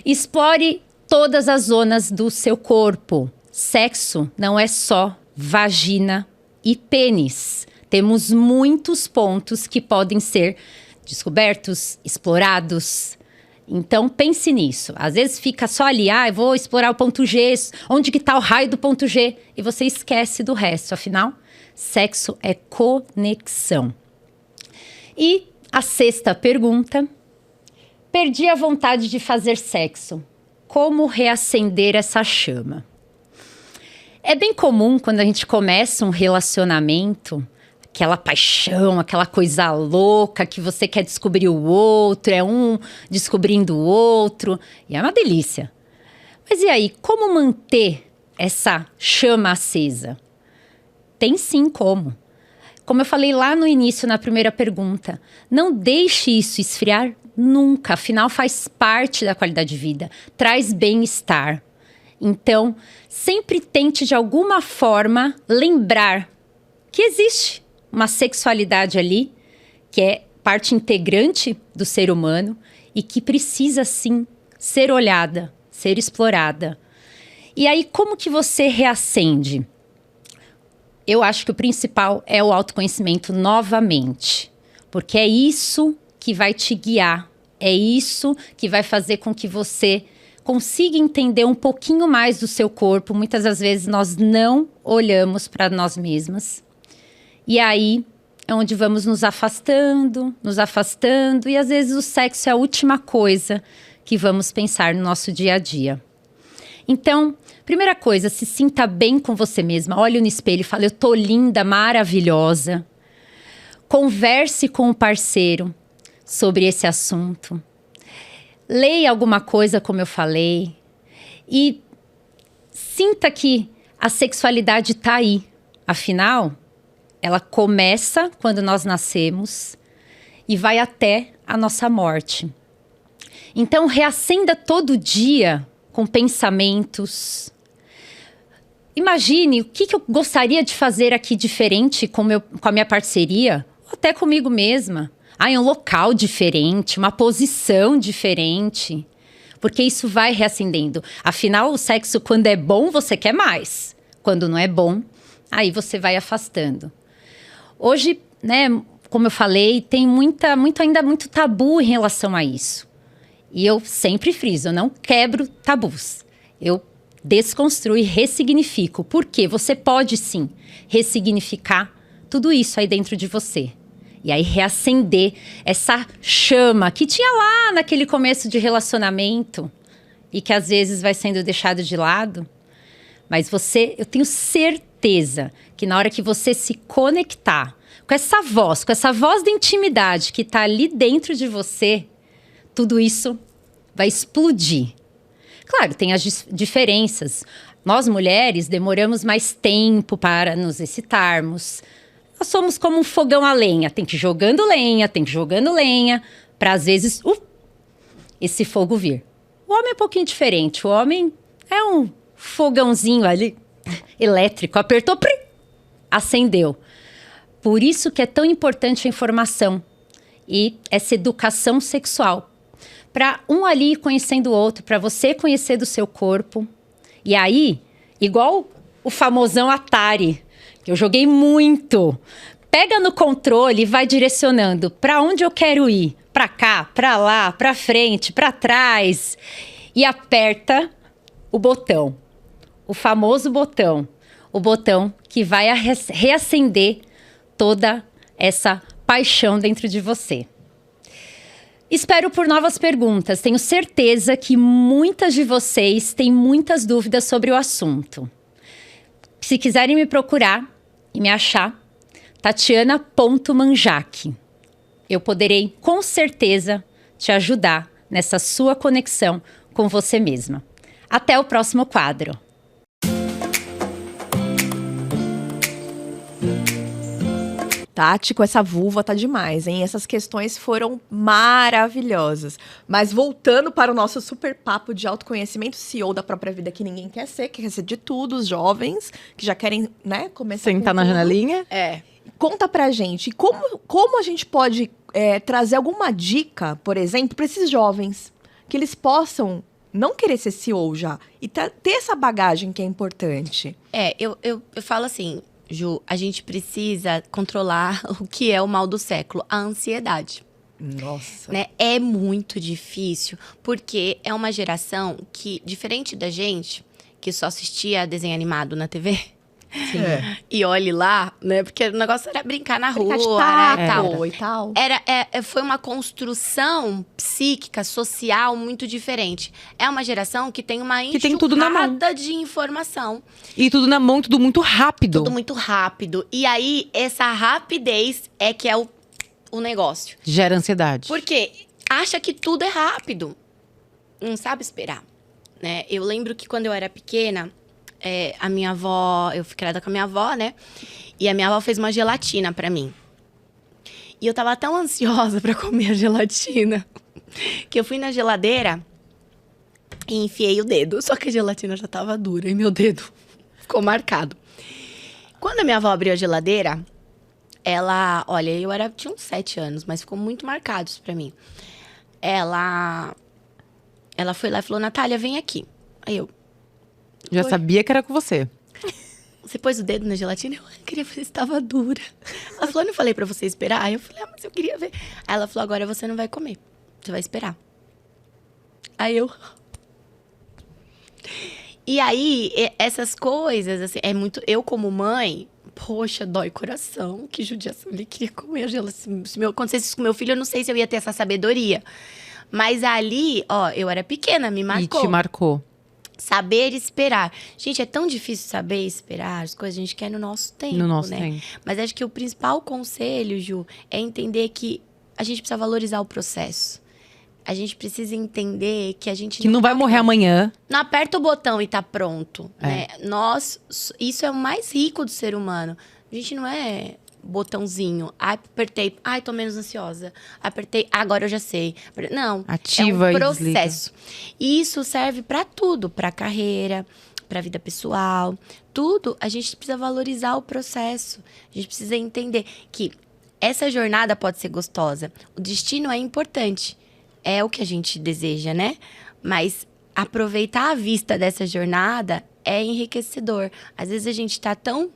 Explore todas as zonas do seu corpo. Sexo não é só vagina e pênis. Temos muitos pontos que podem ser descobertos, explorados. Então, pense nisso. Às vezes fica só ali, eu vou explorar o ponto G, onde que está o raio do ponto G? E você esquece do resto. Afinal, sexo é conexão. E a 6ª pergunta: perdi a vontade de fazer sexo. Como reacender essa chama? É bem comum quando a gente começa um relacionamento, aquela paixão, aquela coisa louca que você quer descobrir o outro, é um descobrindo o outro, e é uma delícia. Mas e aí, como manter essa chama acesa? Tem sim como. Como eu falei lá no início, na primeira pergunta, não deixe isso esfriar nunca, afinal faz parte da qualidade de vida, traz bem-estar. Então, sempre tente de alguma forma lembrar que existe uma sexualidade ali, que é parte integrante do ser humano e que precisa sim ser olhada, ser explorada. E aí, como que você reacende? Eu acho que o principal é o autoconhecimento novamente, porque é isso que vai te guiar, é isso que vai fazer com que você consiga entender um pouquinho mais do seu corpo. Muitas das vezes nós não olhamos para nós mesmas. E aí é onde vamos nos afastando, e às vezes o sexo é a última coisa que vamos pensar no nosso dia a dia. Então, primeira coisa, se sinta bem com você mesma. Olhe no espelho e fale: eu tô linda, maravilhosa. Converse com o parceiro sobre esse assunto. Leia alguma coisa, como eu falei. E sinta que a sexualidade está aí. Afinal, ela começa quando nós nascemos e vai até a nossa morte. Então, reacenda todo dia com pensamentos. Imagine o que eu gostaria de fazer aqui diferente com a minha parceria, ou até comigo mesma. É um local diferente, uma posição diferente. Porque isso vai reacendendo. Afinal, o sexo, quando é bom, você quer mais. Quando não é bom, aí você vai afastando. Hoje, né, como eu falei, tem ainda muito tabu em relação a isso. E eu sempre friso, eu não quebro tabus. Eu desconstruo e ressignifico. Porque você pode, sim, ressignificar tudo isso aí dentro de você. E aí reacender essa chama que tinha lá naquele começo de relacionamento e que às vezes vai sendo deixado de lado. Mas eu tenho certeza que na hora que você se conectar com essa voz da intimidade que está ali dentro de você, tudo isso vai explodir. Claro, tem as diferenças. Nós, mulheres, demoramos mais tempo para nos excitarmos. Nós somos como um fogão a lenha. Tem que ir jogando lenha, para às vezes esse fogo vir. O homem é um pouquinho diferente. O homem é um fogãozinho ali, elétrico. Apertou, acendeu. Por isso que é tão importante a informação e essa educação sexual. Para um ali ir conhecendo o outro, para você conhecer do seu corpo. E aí, igual o famosão Atari, que eu joguei muito. Pega no controle e vai direcionando para onde eu quero ir. Para cá, para lá, para frente, para trás. E aperta o botão. O famoso botão. O botão que vai reacender toda essa paixão dentro de você. Espero por novas perguntas. Tenho certeza que muitas de vocês têm muitas dúvidas sobre o assunto. Se quiserem me procurar e me achar, Tatiana.Manjac. Eu poderei, com certeza, te ajudar nessa sua conexão com você mesma. Até o próximo quadro. Tati, com essa vulva tá demais, hein? Essas questões foram maravilhosas. Mas voltando para o nosso super papo de autoconhecimento, CEO da própria vida que ninguém quer ser de tudo, os jovens que já querem, né, começar sentar na janelinha. Conta pra gente, como a gente pode trazer alguma dica, por exemplo, para esses jovens, que eles possam não querer ser CEO já, e ter essa bagagem que é importante. Eu falo assim, Ju, a gente precisa controlar o que é o mal do século, a ansiedade. Nossa. Né? É muito difícil, porque é uma geração que, diferente da gente, que só assistia desenho animado na TV, e olhe lá, né? Porque o negócio era brincar na rua, e tal. Foi uma construção psíquica, social muito diferente. É uma geração que tem uma enxurrada de informação. E tudo na mão, tudo muito rápido. Tudo muito rápido. E aí, essa rapidez é que é o negócio. Gera ansiedade. Porque acha que tudo é rápido. Não sabe esperar, né? Eu lembro que quando eu era pequena, a minha avó... Eu fui criada com a minha avó, né? E a minha avó fez uma gelatina pra mim. E eu tava tão ansiosa pra comer a gelatina que eu fui na geladeira e enfiei o dedo. Só que a gelatina já tava dura e meu dedo ficou marcado. Quando a minha avó abriu a geladeira, ela... Olha, tinha uns 7 anos, mas ficou muito marcado isso pra mim. Ela foi lá e falou, Natália, vem aqui. Aí eu... Já sabia que era com você. Você pôs o dedo na gelatina? Eu queria ver se estava dura. Ela falou, não falei pra você esperar? Aí eu falei, mas eu queria ver. Aí ela falou, agora você não vai comer. Você vai esperar. Aí eu... E aí, essas coisas, assim, é muito... Eu, como mãe, poxa, dói o coração. Que judiação, ele queria comer a gelatina. Se acontecesse isso com meu filho, eu não sei se eu ia ter essa sabedoria. Mas ali, eu era pequena, me marcou. E te marcou. Saber esperar. Gente, é tão difícil saber esperar as coisas, a gente quer no nosso tempo, no nosso né? tempo. Mas acho que o principal conselho, Ju, é entender que a gente precisa valorizar o processo. A gente precisa entender que a gente... Que não vai morrer amanhã. Não aperta o botão e tá pronto, né? Isso é o mais rico do ser humano. A gente não é... botãozinho, apertei, tô menos ansiosa, apertei, agora eu já sei. Não, ativa é um processo. E isso serve para tudo, para carreira, para vida pessoal, tudo. A gente precisa valorizar o processo. A gente precisa entender que essa jornada pode ser gostosa. O destino é importante, é o que a gente deseja, né? Mas aproveitar a vista dessa jornada é enriquecedor. Às vezes a gente tá tão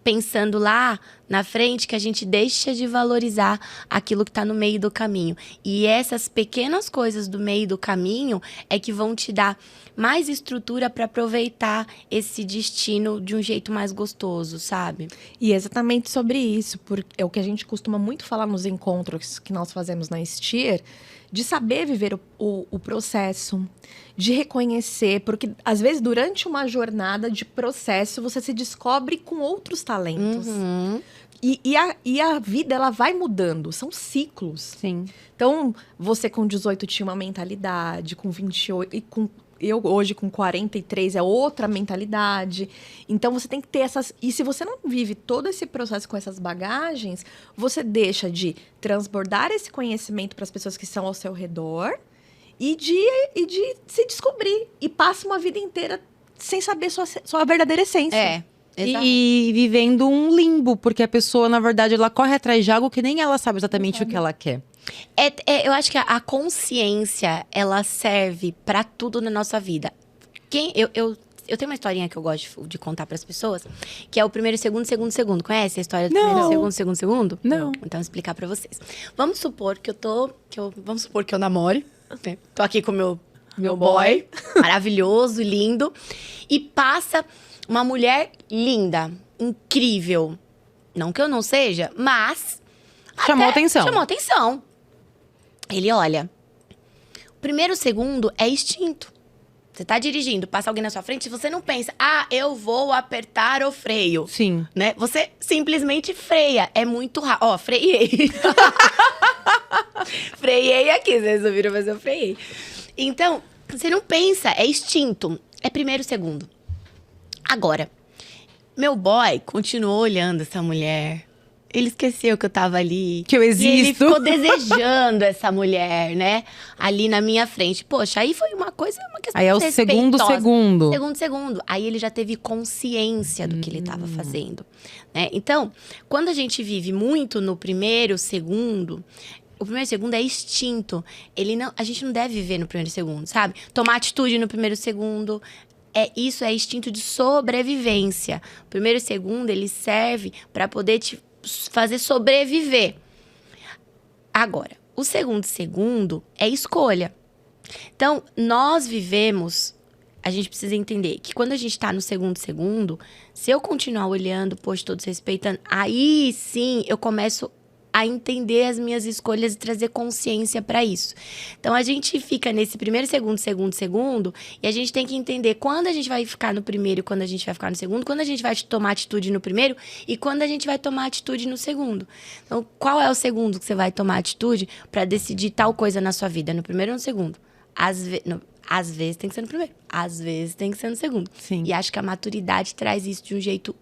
pensando lá na frente que a gente deixa de valorizar aquilo que está no meio do caminho. E essas pequenas coisas do meio do caminho é que vão te dar mais estrutura para aproveitar esse destino de um jeito mais gostoso, sabe? E é exatamente sobre isso, porque é o que a gente costuma muito falar nos encontros que nós fazemos na Steer, de saber viver o processo, de reconhecer, porque às vezes durante uma jornada de processo você se descobre com outros talentos. Uhum. E a vida, ela vai mudando, são ciclos. Sim. Então, você com 18 tinha uma mentalidade, com 28, eu hoje com 43 é outra mentalidade. Então, você tem que ter essas... E se você não vive todo esse processo com essas bagagens, você deixa de transbordar esse conhecimento para as pessoas que estão ao seu redor e de se descobrir. E passa uma vida inteira sem saber sua verdadeira essência. e vivendo um limbo. Porque a pessoa, na verdade, ela corre atrás de algo que nem ela sabe exatamente o que ela quer. Eu acho que a consciência, ela serve pra tudo na nossa vida. Eu tenho uma historinha que eu gosto de contar pras pessoas, que é o primeiro, segundo, segundo, segundo. Conhece a história do primeiro, segundo, segundo, segundo? Não. Então, vou explicar pra vocês. Vamos supor que vamos supor que eu namore. Né? Tô aqui com meu boy, maravilhoso, lindo. E passa uma mulher linda, incrível. Não que eu não seja, mas... Chamou atenção. Chamou atenção. Ele olha. O primeiro, segundo é instinto. Você tá dirigindo, passa alguém na sua frente, você não pensa, eu vou apertar o freio. Sim. Né? Você simplesmente freia. É muito rápido. Ó, freiei. Freiei aqui, vocês ouviram, mas eu freiei. Então, você não pensa, é instinto. É primeiro, segundo. Agora, meu boy continuou olhando essa mulher. Ele esqueceu que eu tava ali. Que eu existo. E ele ficou desejando essa mulher, né? Ali na minha frente. Poxa, aí foi uma questão aí é o segundo. Segundo. Aí ele já teve consciência do que ele tava fazendo. Né? Então, quando a gente vive muito no primeiro, segundo... O primeiro e segundo é instinto. A gente não deve viver no primeiro e segundo, sabe? Tomar atitude no primeiro e segundo... Isso é instinto de sobrevivência. O primeiro e segundo, ele serve para poder te fazer sobreviver. Agora, o segundo é escolha. Então, nós vivemos... A gente precisa entender que quando a gente tá no segundo, se eu continuar olhando, poxa, todos respeitando, aí sim eu começo a entender as minhas escolhas e trazer consciência para isso. Então, a gente fica nesse primeiro, segundo, e a gente tem que entender quando a gente vai ficar no primeiro e quando a gente vai ficar no segundo, quando a gente vai tomar atitude no primeiro e quando a gente vai tomar atitude no segundo. Então, qual é o segundo que você vai tomar atitude para decidir tal coisa na sua vida? No primeiro ou no segundo? Às vezes tem que ser no primeiro, às vezes tem que ser no segundo. Sim. E acho que a maturidade traz isso de um jeito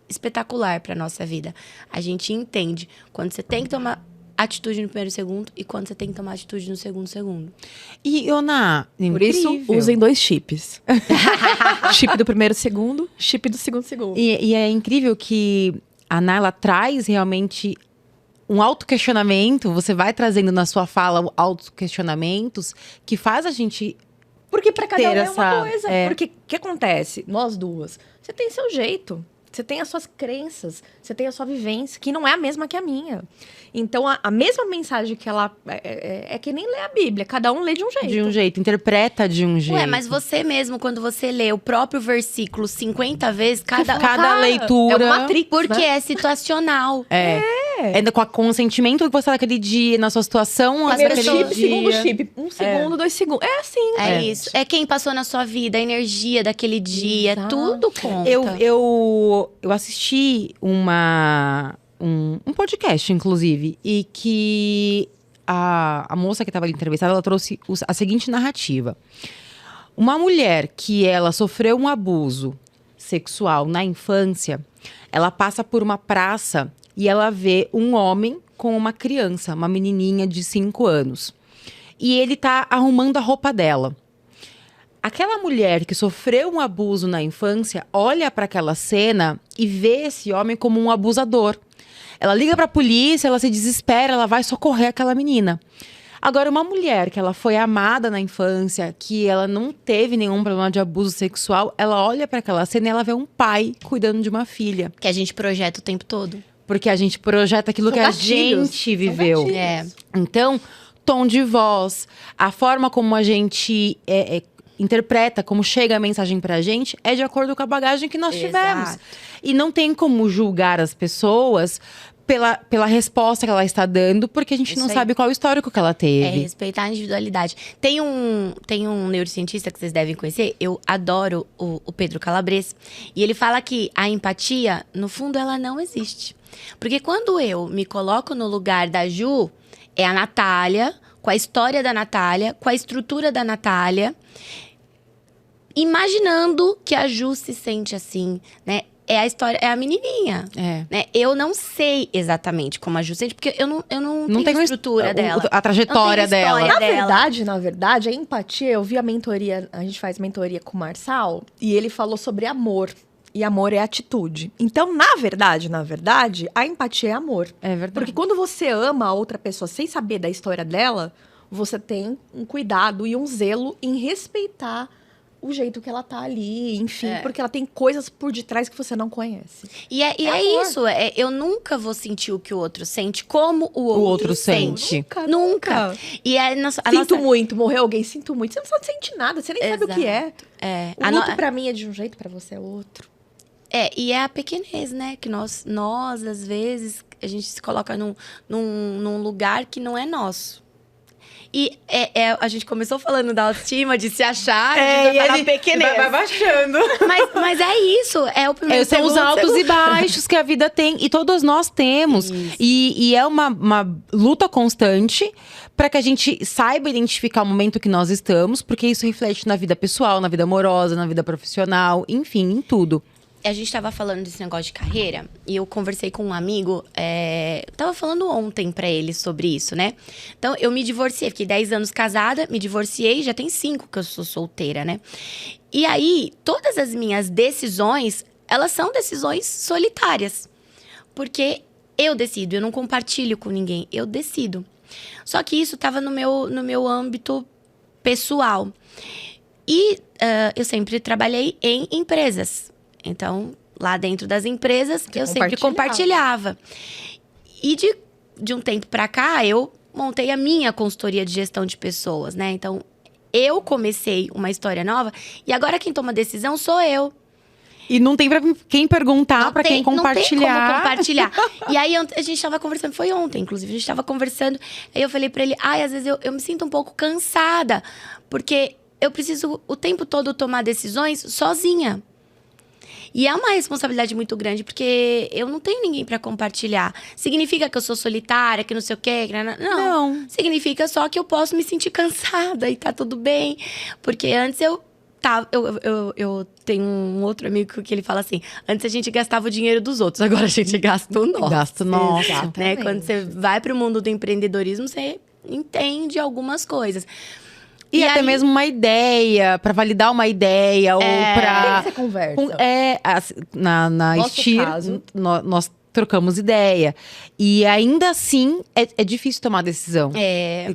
espetacular para nossa vida. A gente entende quando você tem que tomar atitude no primeiro e segundo e quando você tem que tomar atitude no segundo. E, Ioná, por isso, usem 2 chips. Chip do primeiro, segundo, chip do segundo. E é incrível que a Nayla traz realmente um autoquestionamento. Você vai trazendo na sua fala autoquestionamentos que faz a gente... Porque pra cada um é uma coisa. Porque o que acontece? Nós duas, você tem seu jeito. Você tem as suas crenças, você tem a sua vivência, que não é a mesma que a minha. Então, a mesma mensagem que ela... É que nem lê a Bíblia, cada um lê de um jeito. De um jeito, interpreta de um jeito. Mas você mesmo, quando você lê o próprio versículo 50 vezes, cada leitura... É uma matrix, porque né? é situacional. Ainda com o sentimento que você tá naquele dia, na sua situação, primeiro chip, segundo chip. 1 segundo, 2 segundos. É assim. É isso. É quem passou na sua vida, a energia daquele dia, tudo conta. Eu assisti um podcast, inclusive, e que a moça que estava ali entrevistada, ela trouxe a seguinte narrativa. Uma mulher que ela sofreu um abuso sexual na infância, ela passa por uma praça e ela vê um homem com uma criança, uma menininha de 5 anos. E ele tá arrumando a roupa dela. Aquela mulher que sofreu um abuso na infância olha para aquela cena e vê esse homem como um abusador. Ela liga para a polícia, ela se desespera, ela vai socorrer aquela menina. Agora, uma mulher que ela foi amada na infância, que ela não teve nenhum problema de abuso sexual, ela olha para aquela cena e ela vê um pai cuidando de uma filha. Que a gente projeta o tempo todo. Porque a gente projeta aquilo que a gente viveu. Então, tom de voz, a forma como a gente interpreta, como chega a mensagem pra gente, é de acordo com a bagagem que nós tivemos. E não tem como julgar as pessoas pela resposta que ela está dando, porque a gente não sabe qual o histórico que ela teve. É respeitar a individualidade. Tem um neurocientista que vocês devem conhecer, eu adoro o Pedro Calabres, e ele fala que a empatia, no fundo, ela não existe. Porque quando eu me coloco no lugar da Ju, é a Natália, com a história da Natália, com a estrutura da Natália, imaginando que a Ju se sente assim, né? É a história, é a menininha. Né? Eu não sei exatamente como a Ju sente, porque eu não tenho a estrutura dela. A trajetória dela. Na verdade, a empatia, eu vi a mentoria, a gente faz mentoria com o Marçal, e ele falou sobre amor. e amor é atitude. Então, na verdade, a empatia é amor. É verdade. Porque quando você ama a outra pessoa sem saber da história dela, você tem um cuidado e um zelo em respeitar o jeito que ela tá ali, enfim, porque ela tem coisas por detrás que você não conhece. E é isso, eu nunca vou sentir o que o outro sente como o outro sente. Nunca. E sinto muito, morreu alguém, sinto muito. Você não sente nada, você nem sabe o que é. O luto pra mim é de um jeito, pra você é outro. E é a pequenez, né? Que nós às vezes, a gente se coloca num lugar que não é nosso. E a gente começou falando da autoestima, de se achar, de estar na pequenez. Vai baixando. Mas é isso, é o primeiro são os altos e baixos que a vida tem. E todos nós temos. E é uma luta constante para que a gente saiba identificar o momento que nós estamos. Porque isso reflete na vida pessoal, na vida amorosa, na vida profissional, enfim, em tudo. A gente tava falando desse negócio de carreira e eu conversei com um amigo, tava falando ontem pra ele sobre isso, né? Então, eu me divorciei, fiquei 10 anos casada, me divorciei, já tem 5 que eu sou solteira, né? E aí, todas as minhas decisões, elas são decisões solitárias. Porque eu decido, eu não compartilho com ninguém, eu decido. Só que isso tava no meu âmbito pessoal. E eu sempre trabalhei em empresas. Então, lá dentro das empresas, eu sempre compartilhava. E de um tempo pra cá, eu montei a minha consultoria de gestão de pessoas, né? Então, eu comecei uma história nova e agora quem toma decisão sou eu. E não tem pra quem perguntar, pra quem compartilhar. Não tem como compartilhar. E aí, a gente tava conversando, foi ontem, inclusive, a gente tava conversando. Aí eu falei pra ele, às vezes eu me sinto um pouco cansada, porque eu preciso o tempo todo tomar decisões sozinha. E é uma responsabilidade muito grande, porque eu não tenho ninguém pra compartilhar. Significa que eu sou solitária, que não sei o quê? Não. Significa só que eu posso me sentir cansada e tá tudo bem. Porque antes eu tenho um outro amigo que ele fala assim, antes a gente gastava o dinheiro dos outros, agora a gente gasta o nosso. Gasta o nosso. Né? Quando você vai pro mundo do empreendedorismo, você entende algumas coisas. E até mesmo uma ideia, pra validar uma ideia, ou pra… Quem você conversa? Na Estir, nós trocamos ideia. E ainda assim, é difícil tomar decisão.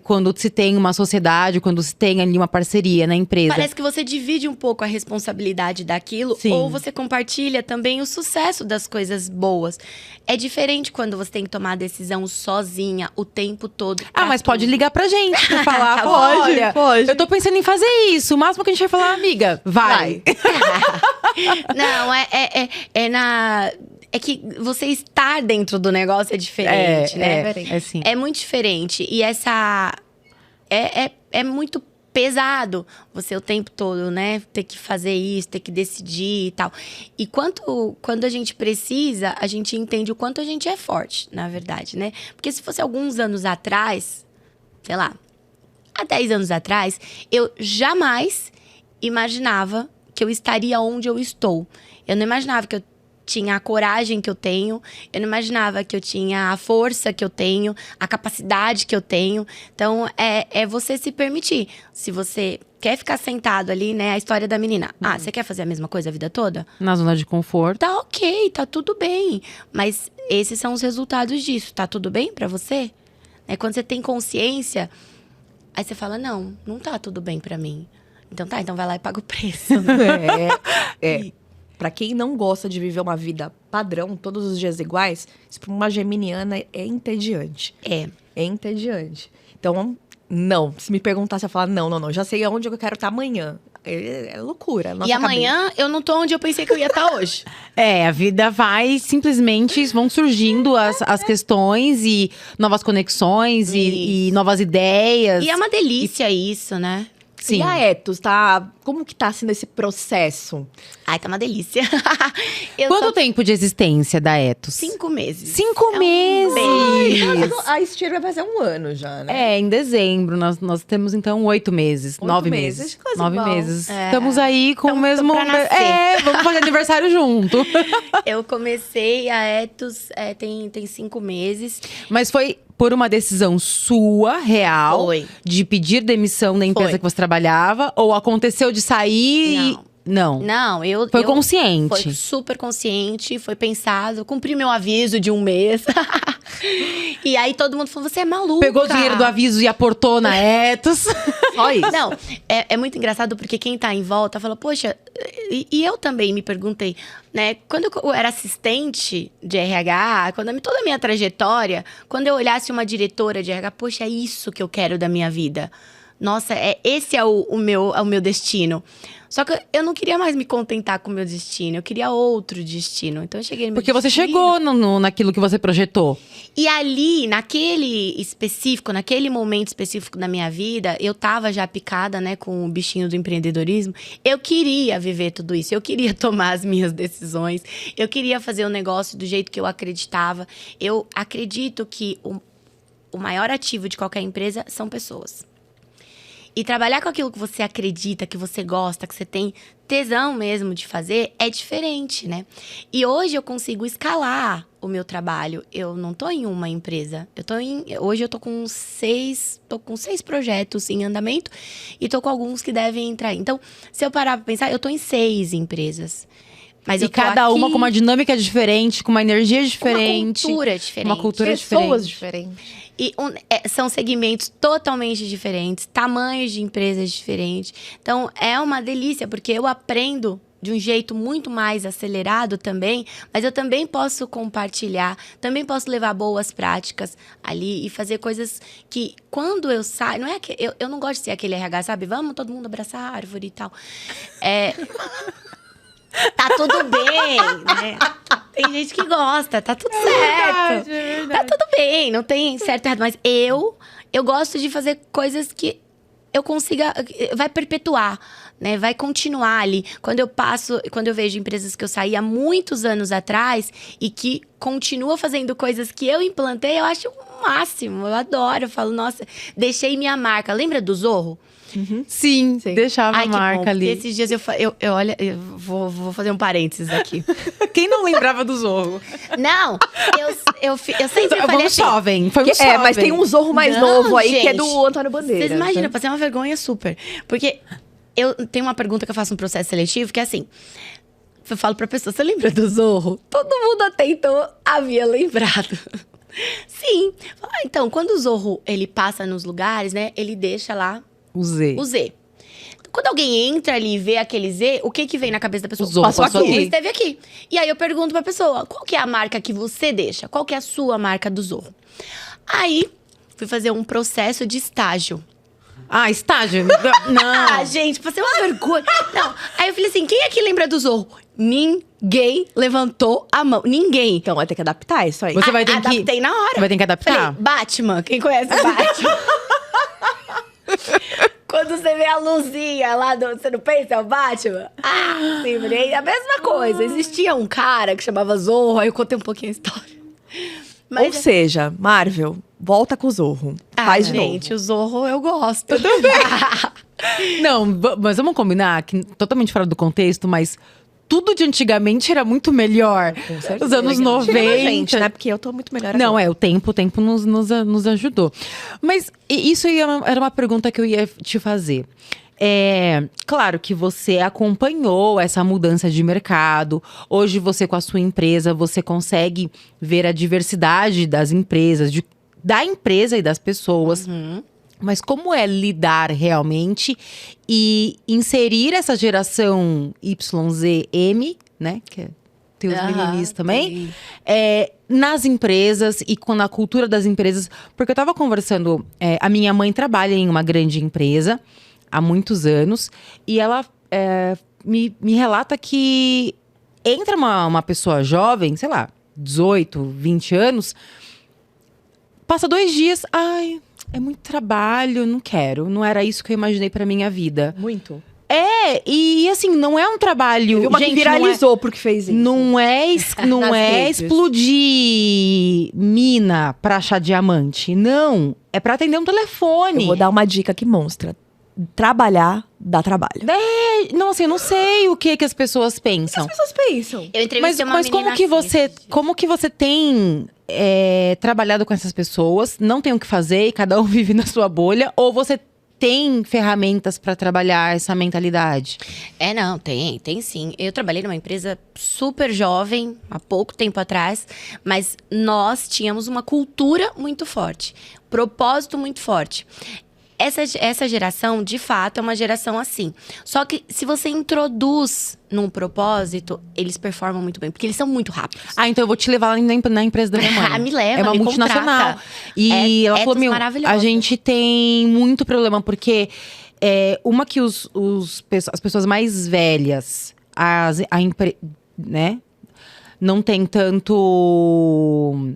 Quando se tem uma sociedade, quando se tem ali uma parceria na empresa. Parece que você divide um pouco a responsabilidade daquilo. Sim. Ou você compartilha também o sucesso das coisas boas. É diferente quando você tem que tomar a decisão sozinha o tempo todo. Mas pode ligar pra gente pra falar. Pode. Eu tô pensando em fazer isso. O máximo que a gente vai falar, amiga, vai. Não, é que você estar dentro do negócio é diferente, né? Sim. É muito diferente. E é muito pesado você o tempo todo, né? Ter que fazer isso, ter que decidir e tal. E quando a gente precisa, a gente entende o quanto a gente é forte, na verdade, né? Porque se fosse alguns anos atrás, sei lá, há 10 anos atrás, eu jamais imaginava que eu estaria onde eu estou. Eu não imaginava que eu tinha a coragem que eu tenho, eu não imaginava que eu tinha a força que eu tenho, a capacidade que eu tenho. Então, é você se permitir. Se você quer ficar sentado ali, né, a história da menina. Você quer fazer a mesma coisa a vida toda? Na zona de conforto. Tá ok, tá tudo bem. Mas esses são os resultados disso. Tá tudo bem pra você? Quando você tem consciência, aí você fala, não tá tudo bem pra mim. Então vai lá e paga o preço. Pra quem não gosta de viver uma vida padrão, todos os dias iguais, isso pra uma geminiana é entediante. É entediante. Então, não. Se me perguntar, você vai falar, não. Já sei aonde eu quero estar amanhã. É loucura. E amanhã eu não tô onde eu pensei que eu ia estar hoje. A vida vai simplesmente, vão surgindo as questões e novas conexões e novas ideias. E é uma delícia isso, né? Sim. E a Ethos, tá? Como que tá sendo esse processo? Tá uma delícia. Quanto tempo de existência da Ethos? 5 meses. 5 meses! A Estir vai fazer 1 ano já, né? Em dezembro. Nós temos, então, 8 meses. 9 meses. 9 meses. Estamos aí com o mesmo… vamos fazer aniversário junto. Eu comecei a Ethos tem 5 meses. Mas foi por uma decisão sua, real, de pedir demissão da empresa que você trabalhava? Ou aconteceu de sair? Não. Não, Foi consciente. Foi super consciente, foi pensado. Cumpri meu aviso de 1 mês. E aí todo mundo falou, você é maluca. Pegou o dinheiro do aviso e aportou na Etos. Só isso. Não, é muito engraçado porque quem tá em volta fala, poxa… E eu também me perguntei, né? Quando eu era assistente de RH, toda a minha trajetória, quando eu olhasse uma diretora de RH, poxa, é isso que eu quero da minha vida. Nossa, esse é o meu destino. Só que eu não queria mais me contentar com o meu destino. Eu queria outro destino. Então eu cheguei no meu Porque destino. você chegou naquilo que você projetou. E ali, naquele momento específico da minha vida, eu tava já picada, né, com o bichinho do empreendedorismo. Eu queria viver tudo isso. Eu queria tomar as minhas decisões. Eu queria fazer o negócio do jeito que eu acreditava. Eu acredito que o maior ativo de qualquer empresa são pessoas. E trabalhar com aquilo que você acredita, que você gosta, que você tem tesão mesmo de fazer, é diferente, né? E hoje eu consigo escalar o meu trabalho. Eu não tô em uma empresa. Hoje eu tô com 6 projetos em andamento e tô com alguns que devem entrar. Então, se eu parar pra pensar, eu tô em 6 empresas. Mas e cada uma com uma dinâmica diferente, com uma energia diferente. Uma cultura diferente. Uma cultura Pessoas diferentes. E são segmentos totalmente diferentes, tamanhos de empresas diferentes. Então, é uma delícia, porque eu aprendo de um jeito muito mais acelerado também, mas eu também posso compartilhar, também posso levar boas práticas ali e fazer coisas que, quando eu saio… Não é que eu não gosto de ser aquele RH, sabe? Vamos todo mundo abraçar a árvore e tal. Tá tudo bem, né? Tem gente que gosta, tá tudo certo. Verdade. Tá tudo bem, não tem certo e errado. Mas eu gosto de fazer coisas que eu consiga… Vai perpetuar, né? Vai continuar ali. Quando eu vejo empresas que eu saí há muitos anos atrás e que continuam fazendo coisas que eu implantei, eu acho o máximo. Eu adoro. Eu falo, nossa, deixei minha marca. Lembra do Zorro? Uhum. Sim, deixava a marca ali. Esses dias eu vou fazer um parênteses aqui. Quem não lembrava do Zorro? Não, eu sempre falei assim… jovem, foi um jovem. Mas tem um Zorro mais novo aí, gente, que é do Antônio Bandeiras. Vocês imaginam, eu passei uma vergonha super. Porque eu tenho uma pergunta que eu faço no processo seletivo, que é assim… Eu falo pra pessoa, você lembra do Zorro? Todo mundo até então havia lembrado. Sim. Então, quando o Zorro, ele passa nos lugares, né? Ele deixa lá… O Z. Quando alguém entra ali e vê aquele Z, o que vem na cabeça da pessoa? O Zorro passou aqui. Esteve aqui. E aí eu pergunto pra pessoa, qual que é a marca que você deixa? Qual que é a sua marca do Zorro? Aí, fui fazer um processo de estágio. Ah, estágio? Não. Gente, passei uma vergonha. Não. Aí eu falei assim, quem aqui lembra do Zorro? Ninguém levantou a mão. Ninguém. Então vai ter que adaptar isso aí. Você vai ter que… Adaptei na hora. Você vai ter que adaptar? Falei, Batman. Quem conhece Batman? Quando você vê a luzinha lá, você não pensa, é o Batman? Sim, a mesma coisa. Existia um cara que chamava Zorro, aí eu contei um pouquinho a história. Ou seja, Marvel, volta com o Zorro. Faz de novo. Gente, o Zorro eu gosto. Não, mas vamos combinar, que totalmente fora do contexto, mas… Tudo de antigamente era muito melhor. Com certeza. Os anos 90. Gente, né? Porque eu tô muito melhor Não, agora. o tempo nos ajudou. Mas isso aí era uma pergunta que eu ia te fazer. Claro que você acompanhou essa mudança de mercado. Hoje você, com a sua empresa, você consegue ver a diversidade das empresas, da empresa e das pessoas. Uhum. Mas como é lidar realmente e inserir essa geração YZM, né? Que tem os meninis também. Nas empresas e na cultura das empresas. Porque eu tava conversando… a minha mãe trabalha em uma grande empresa há muitos anos. E ela me relata que entra uma pessoa jovem, sei lá, 18, 20 anos… Passa 2 dias… Ai… É muito trabalho, não quero. Não era isso que eu imaginei pra minha vida. Muito. E assim, não é um trabalho… Teve uma gente, que viralizou porque fez isso. Não é explodir mina pra achar diamante. Não, é pra atender um telefone. Eu vou dar uma dica que mostra. Trabalhar dá trabalho. Não, assim, eu não sei o que as pessoas pensam. O que as pessoas pensam? Eu entrevistei uma Mas como que você tem… trabalhado com essas pessoas, não tem o que fazer e cada um vive na sua bolha, ou você tem ferramentas para trabalhar essa mentalidade? Não, tem sim. Eu trabalhei numa empresa super jovem, há pouco tempo atrás, mas nós tínhamos uma cultura muito forte, propósito muito forte. Essa geração, de fato, é uma geração assim. Só que se você introduz num propósito, eles performam muito bem, porque eles são muito rápidos. Então eu vou te levar na empresa da minha mãe. Me leva, é uma me multinacional. Contrata. E ela falou, a gente tem muito problema, porque uma que as pessoas mais velhas, né, não tem tanto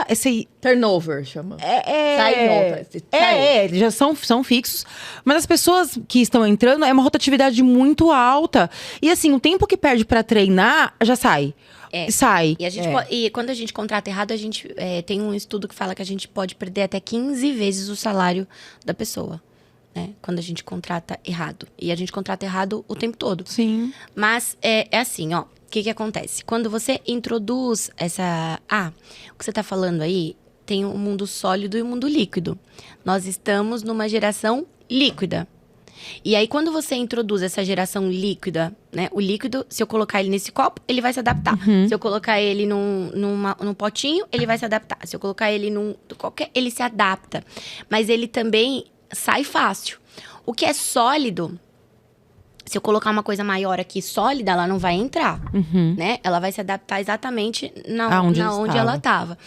esse turnover, chama. Eles já são fixos. Mas as pessoas que estão entrando, é uma rotatividade muito alta. E assim, o tempo que perde pra treinar, já sai. Sai. E, e quando a gente contrata errado, a gente tem um estudo que fala que a gente pode perder até 15 vezes o salário da pessoa. Né? Quando a gente contrata errado. E a gente contrata errado o tempo todo. Sim. Mas é assim, ó. O que acontece? Quando você introduz essa... o que você tá falando aí, tem o mundo sólido e o mundo líquido. Nós estamos numa geração líquida. E aí, quando você introduz essa geração líquida, né? O líquido, se eu colocar ele nesse copo, ele vai se adaptar. Se eu colocar ele num potinho, ele vai se adaptar. Se eu colocar ele ele se adapta. Mas ele também sai fácil. O que é sólido... Se eu colocar uma coisa maior aqui, sólida, ela não vai entrar, né? Ela vai se adaptar exatamente onde ela estava.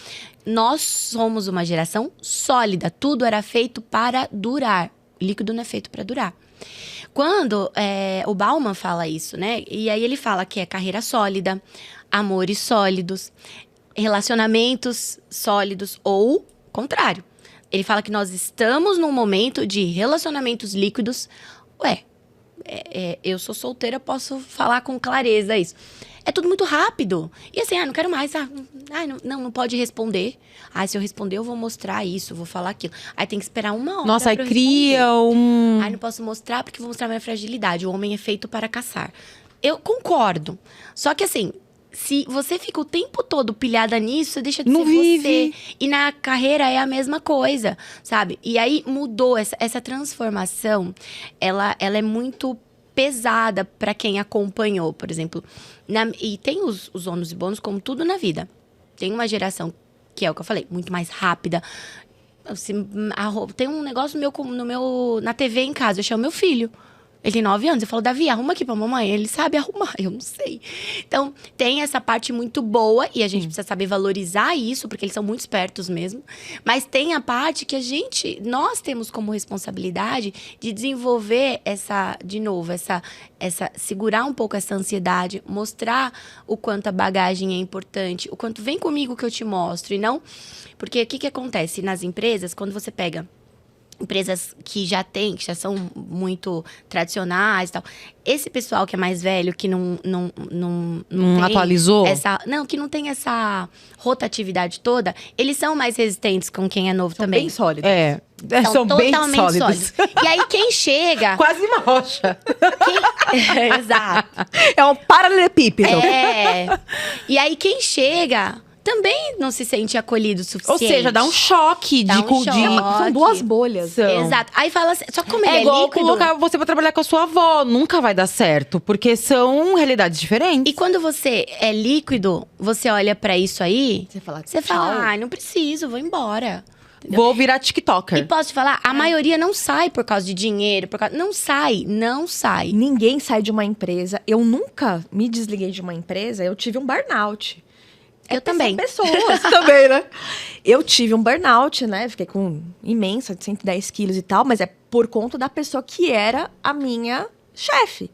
Nós somos uma geração sólida. Tudo era feito para durar. Líquido não é feito para durar. Quando o Bauman fala isso, né? E aí ele fala que é carreira sólida, amores sólidos, relacionamentos sólidos ou contrário. Ele fala que nós estamos num momento de relacionamentos líquidos. Eu sou solteira, posso falar com clareza isso. É tudo muito rápido. E assim, não quero mais. Não pode responder. Se eu responder, eu vou mostrar isso, vou falar aquilo. Aí tem que esperar uma hora. Nossa, aí cria não posso mostrar porque vou mostrar minha fragilidade. O homem é feito para caçar. Eu concordo. Só que assim, se você fica o tempo todo pilhada nisso, você deixa de ser você. E na carreira é a mesma coisa, sabe? E aí mudou essa transformação. Ela é muito pesada para quem acompanhou, por exemplo. E tem os ônus e bônus, como tudo na vida. Tem uma geração, que é o que eu falei, muito mais rápida. Tem um negócio na TV em casa, eu chamo meu filho. Ele tem 9 anos, eu falo, Davi, arruma aqui pra mamãe. Ele sabe arrumar, eu não sei. Então, tem essa parte muito boa e a gente precisa saber valorizar isso, porque eles são muito espertos mesmo. Mas tem a parte que nós temos como responsabilidade de desenvolver segurar um pouco essa ansiedade, mostrar o quanto a bagagem é importante, o quanto vem comigo que eu te mostro e não... Porque o que acontece nas empresas, quando você pega empresas que já são muito tradicionais e tal. Esse pessoal que é mais velho, que não atualizou? Que não tem essa rotatividade toda, eles são mais resistentes com quem é novo são também. Bem sólidos. São totalmente bem sólidos. E aí quem chega... Quase uma rocha. Exato. É um paralelepípedo. E aí quem chega... também não se sente acolhido o suficiente. Ou seja, dá um choque São duas bolhas. Exato. Aí fala assim, só que como ele é igual líquido... colocar você pra trabalhar com a sua avó. Nunca vai dar certo, porque são realidades diferentes. E quando você é líquido, você olha pra isso aí... Você fala, não preciso, vou embora. Entendeu? Vou virar tiktoker. E posso te falar, a maioria não sai por causa de dinheiro, não sai. Ninguém sai de uma empresa. Eu nunca me desliguei de uma empresa, eu tive um burnout. Eu também. São pessoas também, né? Eu tive um burnout, né? Fiquei com imensa, de 110 quilos e tal. Mas é por conta da pessoa que era a minha chefe.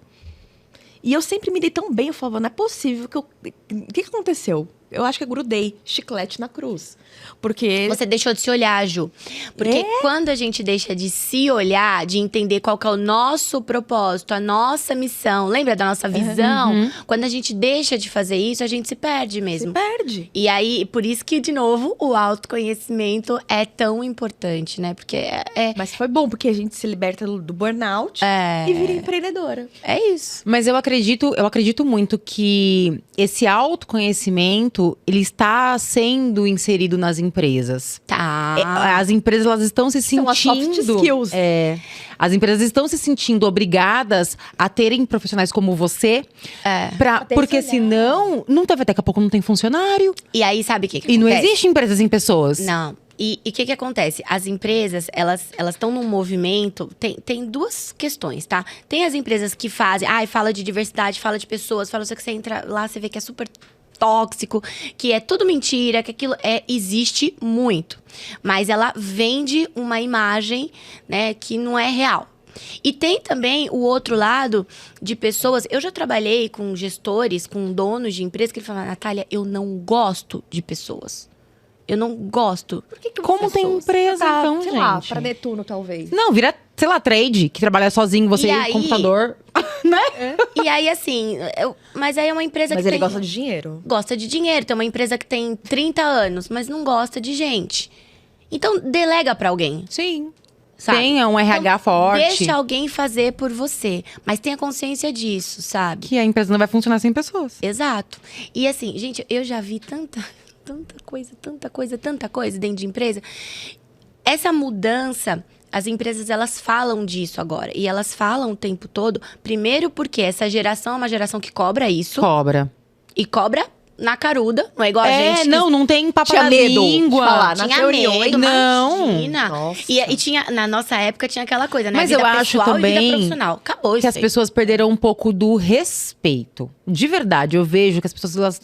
E eu sempre me dei tão bem. Eu falava, não é possível que eu... O que aconteceu? Eu acho que eu grudei chiclete na cruz. Porque... Você deixou de se olhar, Ju. Porque quando a gente deixa de se olhar, de entender qual que é o nosso propósito, a nossa missão, lembra da nossa visão? Quando a gente deixa de fazer isso, a gente se perde mesmo. Se perde. E aí, por isso que, de novo, o autoconhecimento é tão importante, né? Porque Mas foi bom, porque a gente se liberta do burnout e vira empreendedora. É isso. Mas eu acredito muito que esse autoconhecimento movimento, ele está sendo inserido nas empresas. Tá. As empresas, elas estão se São as soft sentindo… skills. As empresas estão se sentindo obrigadas a terem profissionais como você. Porque senão, daqui a pouco não tem funcionário. E aí, sabe o que E acontece? não existe empresas em pessoas. Não. E o que acontece? As empresas, elas estão num movimento… Tem duas questões, tá? Tem as empresas que fazem… fala de diversidade, fala de pessoas, fala que você entra lá, você vê que é super tóxico, que é tudo mentira, que aquilo existe muito. Mas ela vende uma imagem, né, que não é real. E tem também o outro lado de pessoas… Eu já trabalhei com gestores, com donos de empresas que falam, Natália, eu não gosto de pessoas. Eu não gosto. Por que Como tem pessoas? empresa, então, sei gente? lá, pra Netuno, talvez. Não, vira, sei lá, trade, que trabalha sozinho, você e o computador. Né? E aí, assim… mas aí é uma empresa Mas que ele tem… gosta de dinheiro. Gosta de dinheiro. Tem uma empresa que tem 30 anos, mas não gosta de gente. Então, delega pra alguém. Sim. Sabe? Tenha um RH forte. Deixa alguém fazer por você. Mas tenha consciência disso, sabe? Que a empresa não vai funcionar sem pessoas. Exato. E assim, gente, eu já vi tanta coisa dentro de empresa. Essa mudança, as empresas, elas falam disso agora. E elas falam o tempo todo. Primeiro porque essa geração é uma geração que cobra isso. Cobra. E cobra na caruda. Não é igual a gente. Não tem papo Tinha na medo língua. de falar. Tinha nas reuniões, medo, não. imagina. Nossa. E tinha, na nossa época, tinha aquela coisa, né? Mas vida eu acho pessoal e vida também profissional. Acabou que isso as aí. pessoas perderam um pouco do respeito. De verdade, eu vejo que as pessoas,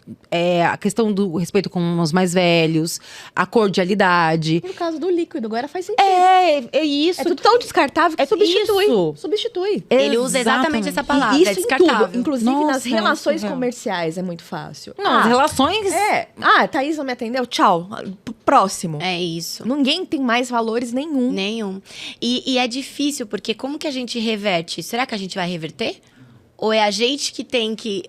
a questão do respeito com os mais velhos, a cordialidade. Por causa do líquido, agora faz sentido. É isso. É tudo tão descartável que substitui. isso. Substitui. Ele usa exatamente essa palavra, E isso é em descartável. tudo. Inclusive Nossa, nas relações surreal. comerciais é muito fácil. Não, as relações… Thaís não me atendeu? Tchau. Próximo. É isso. Ninguém tem mais valores nenhum. Nenhum. E é difícil, porque como que a gente reverte? Será que a gente vai reverter? Ou é a gente que tem que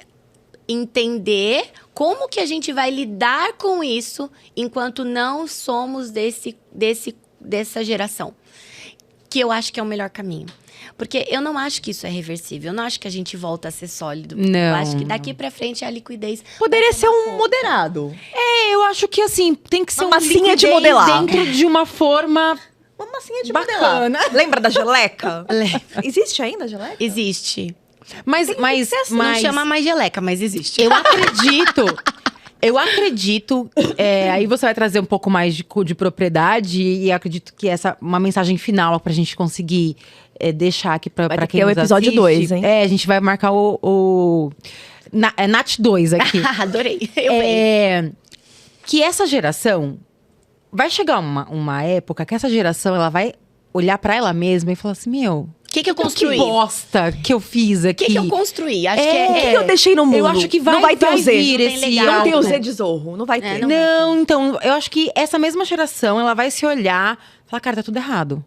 entender como que a gente vai lidar com isso enquanto não somos dessa geração? Que eu acho que é o melhor caminho. Porque eu não acho que isso é reversível. Eu não acho que a gente volta a ser sólido. Não. Eu acho que daqui pra frente a liquidez… Poderia ser um moderado. Eu acho que assim, tem que ser Uma massinha de liquidez modelar. dentro de uma forma… Uma massinha de Bacana. modelar. Lembra da geleca? Existe ainda a geleca? Existe. Mas Não chama mais geleca, mas existe. Eu acredito, aí você vai trazer um pouco mais de propriedade e acredito que essa uma mensagem final pra gente conseguir deixar aqui pra quem nos o episódio assiste. 2, hein? A gente vai marcar o Nat 2 aqui. Adorei. Eu venho. Que essa geração… Vai chegar uma época que essa geração, ela vai olhar pra ela mesma e falar assim, meu… O que eu construí? Que bosta que eu fiz O aqui. que eu construí? Acho que O que eu deixei no mundo? Eu acho que não vai ter o Z. vir Não tem esse legal. Não tem o algo. Z de Zorro. Não vai ter. Não, então, eu acho que essa mesma geração, ela vai se olhar e falar, cara, tá tudo errado.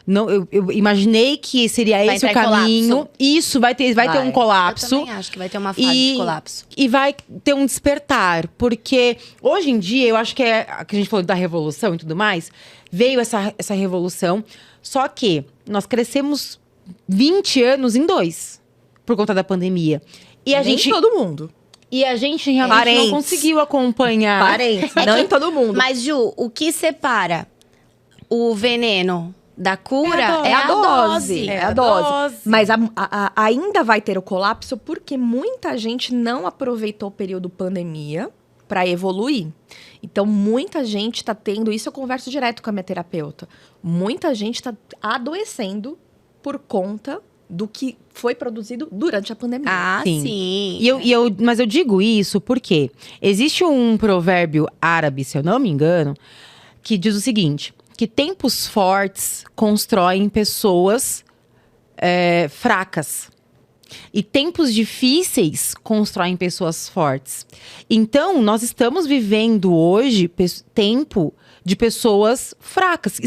Não, eu imaginei que seria Vai esse o entrar em caminho. colapso. Isso, vai ter um Eu colapso. também acho que vai ter uma fase de colapso. E vai ter um despertar. Porque hoje em dia, eu acho que que a gente falou da revolução e tudo mais. Veio essa revolução. Só que nós crescemos 20 anos em 2. Por conta da pandemia. E a Nem gente… todo mundo. E a gente realmente Parentes. não conseguiu acompanhar. Parentes. Não em todo mundo. Mas, Ju, o que separa o veneno da cura É a dose. É É a a dose. dose. Mas ainda vai ter o colapso porque muita gente não aproveitou o período pandemia para evoluir. Então, muita gente está tendo… Isso eu converso direto com a minha terapeuta. Muita gente está adoecendo por conta do que foi produzido durante a pandemia. Ah, Sim. sim. Mas eu digo isso porque existe um provérbio árabe, se eu não me engano, que diz o seguinte… Que tempos fortes constroem pessoas fracas. E tempos difíceis constroem pessoas fortes. Então, nós estamos vivendo hoje tempo de pessoas fracas.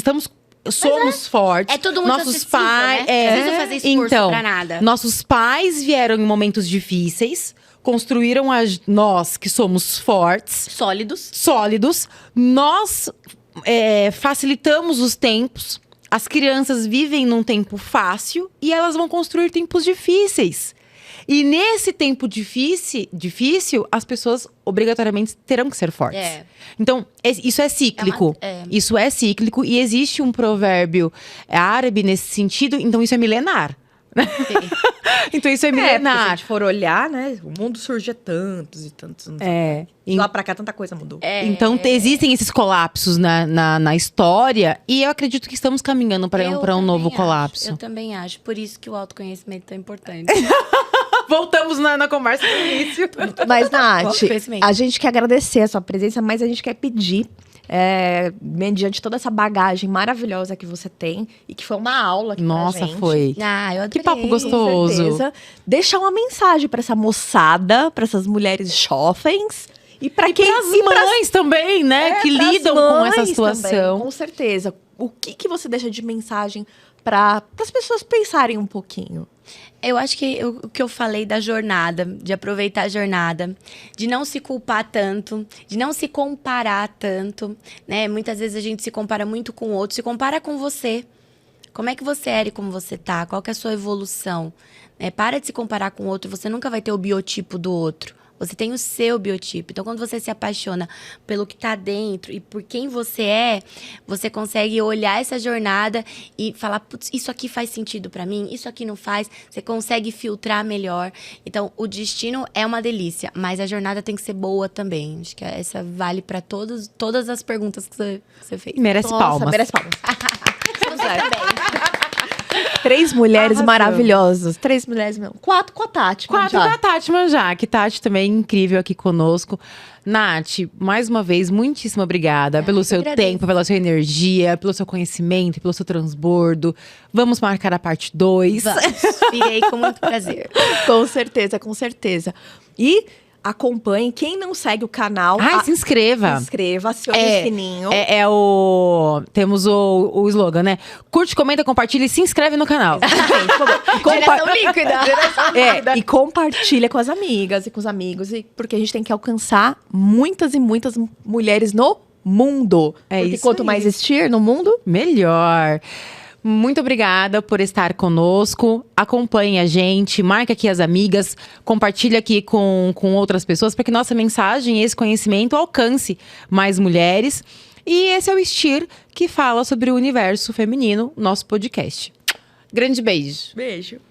Somos fortes. É tudo muito nossos acessível, pais, né? Não precisa fazer esforço então, pra nada. Nossos pais vieram em momentos difíceis, construíram nós que somos fortes, sólidos. Nós facilitamos os tempos. As crianças vivem num tempo fácil e elas vão construir tempos difíceis. E nesse tempo difícil, as pessoas obrigatoriamente terão que ser fortes. Então, isso é cíclico. Isso é cíclico. E existe um provérbio árabe nesse sentido. Então, isso é milenar. Então, isso é milenar. Se a gente for olhar, né? O mundo surge tantos e tantos anos. De lá pra cá, tanta coisa mudou. Então, existem esses colapsos na história. E eu acredito que estamos caminhando para um novo colapso. Eu também acho. Por isso que o autoconhecimento é tão importante. Voltamos na conversa do início. Mas, Nath, a gente quer agradecer a sua presença, mas a gente quer pedir, mediante toda essa bagagem maravilhosa que você tem, e que foi uma aula aqui pra gente. Nossa, foi. Eu adorei. Que papo gostoso. Com certeza. Deixar uma mensagem pra essa moçada, pra essas mulheres jovens. E para quem mães também, né? Que lidam com essa situação. Também, com certeza. O que você deixa de mensagem para as pessoas pensarem um pouquinho? Eu acho que o que eu falei da jornada, de aproveitar a jornada, de não se culpar tanto, de não se comparar tanto, né? Muitas vezes a gente se compara muito com o outro, se compara com você. Como é que você era e como você tá? Qual que é a sua evolução? Para de se comparar com o outro, você nunca vai ter o biotipo do outro. Você tem o seu biotipo. Então, quando você se apaixona pelo que tá dentro e por quem você é, você consegue olhar essa jornada e falar, putz, isso aqui faz sentido pra mim, isso aqui não faz. Você consegue filtrar melhor. Então, o destino é uma delícia, mas a jornada tem que ser boa também. Acho que essa vale pra todas as perguntas que você fez. Merece palmas. Merece palmas. Três mulheres maravilhosas. Três mulheres mesmo. Quatro com a Tati. Quatro com a Tati Manjak. Tati também incrível aqui conosco. Nath, mais uma vez, muitíssimo obrigada pelo seu tempo, pela sua energia, pelo seu conhecimento, pelo seu transbordo. Vamos marcar a parte 2. Virei com muito prazer. Com certeza, com certeza. E acompanhe. Quem não segue o canal… se inscreva. Se inscreva, acione o sininho. Temos o slogan, né? Curte, comenta, compartilha e se inscreve no canal. Direção líquida. E compartilha com as amigas e com os amigos. Porque a gente tem que alcançar muitas e muitas mulheres no mundo. Porque quanto mais existir no mundo, melhor. Muito obrigada por estar conosco. Acompanhe a gente, marque aqui as amigas, compartilhe aqui com outras pessoas para que nossa mensagem e esse conhecimento alcance mais mulheres. E esse é o STIR, que fala sobre o universo feminino, nosso podcast. Grande beijo. Beijo.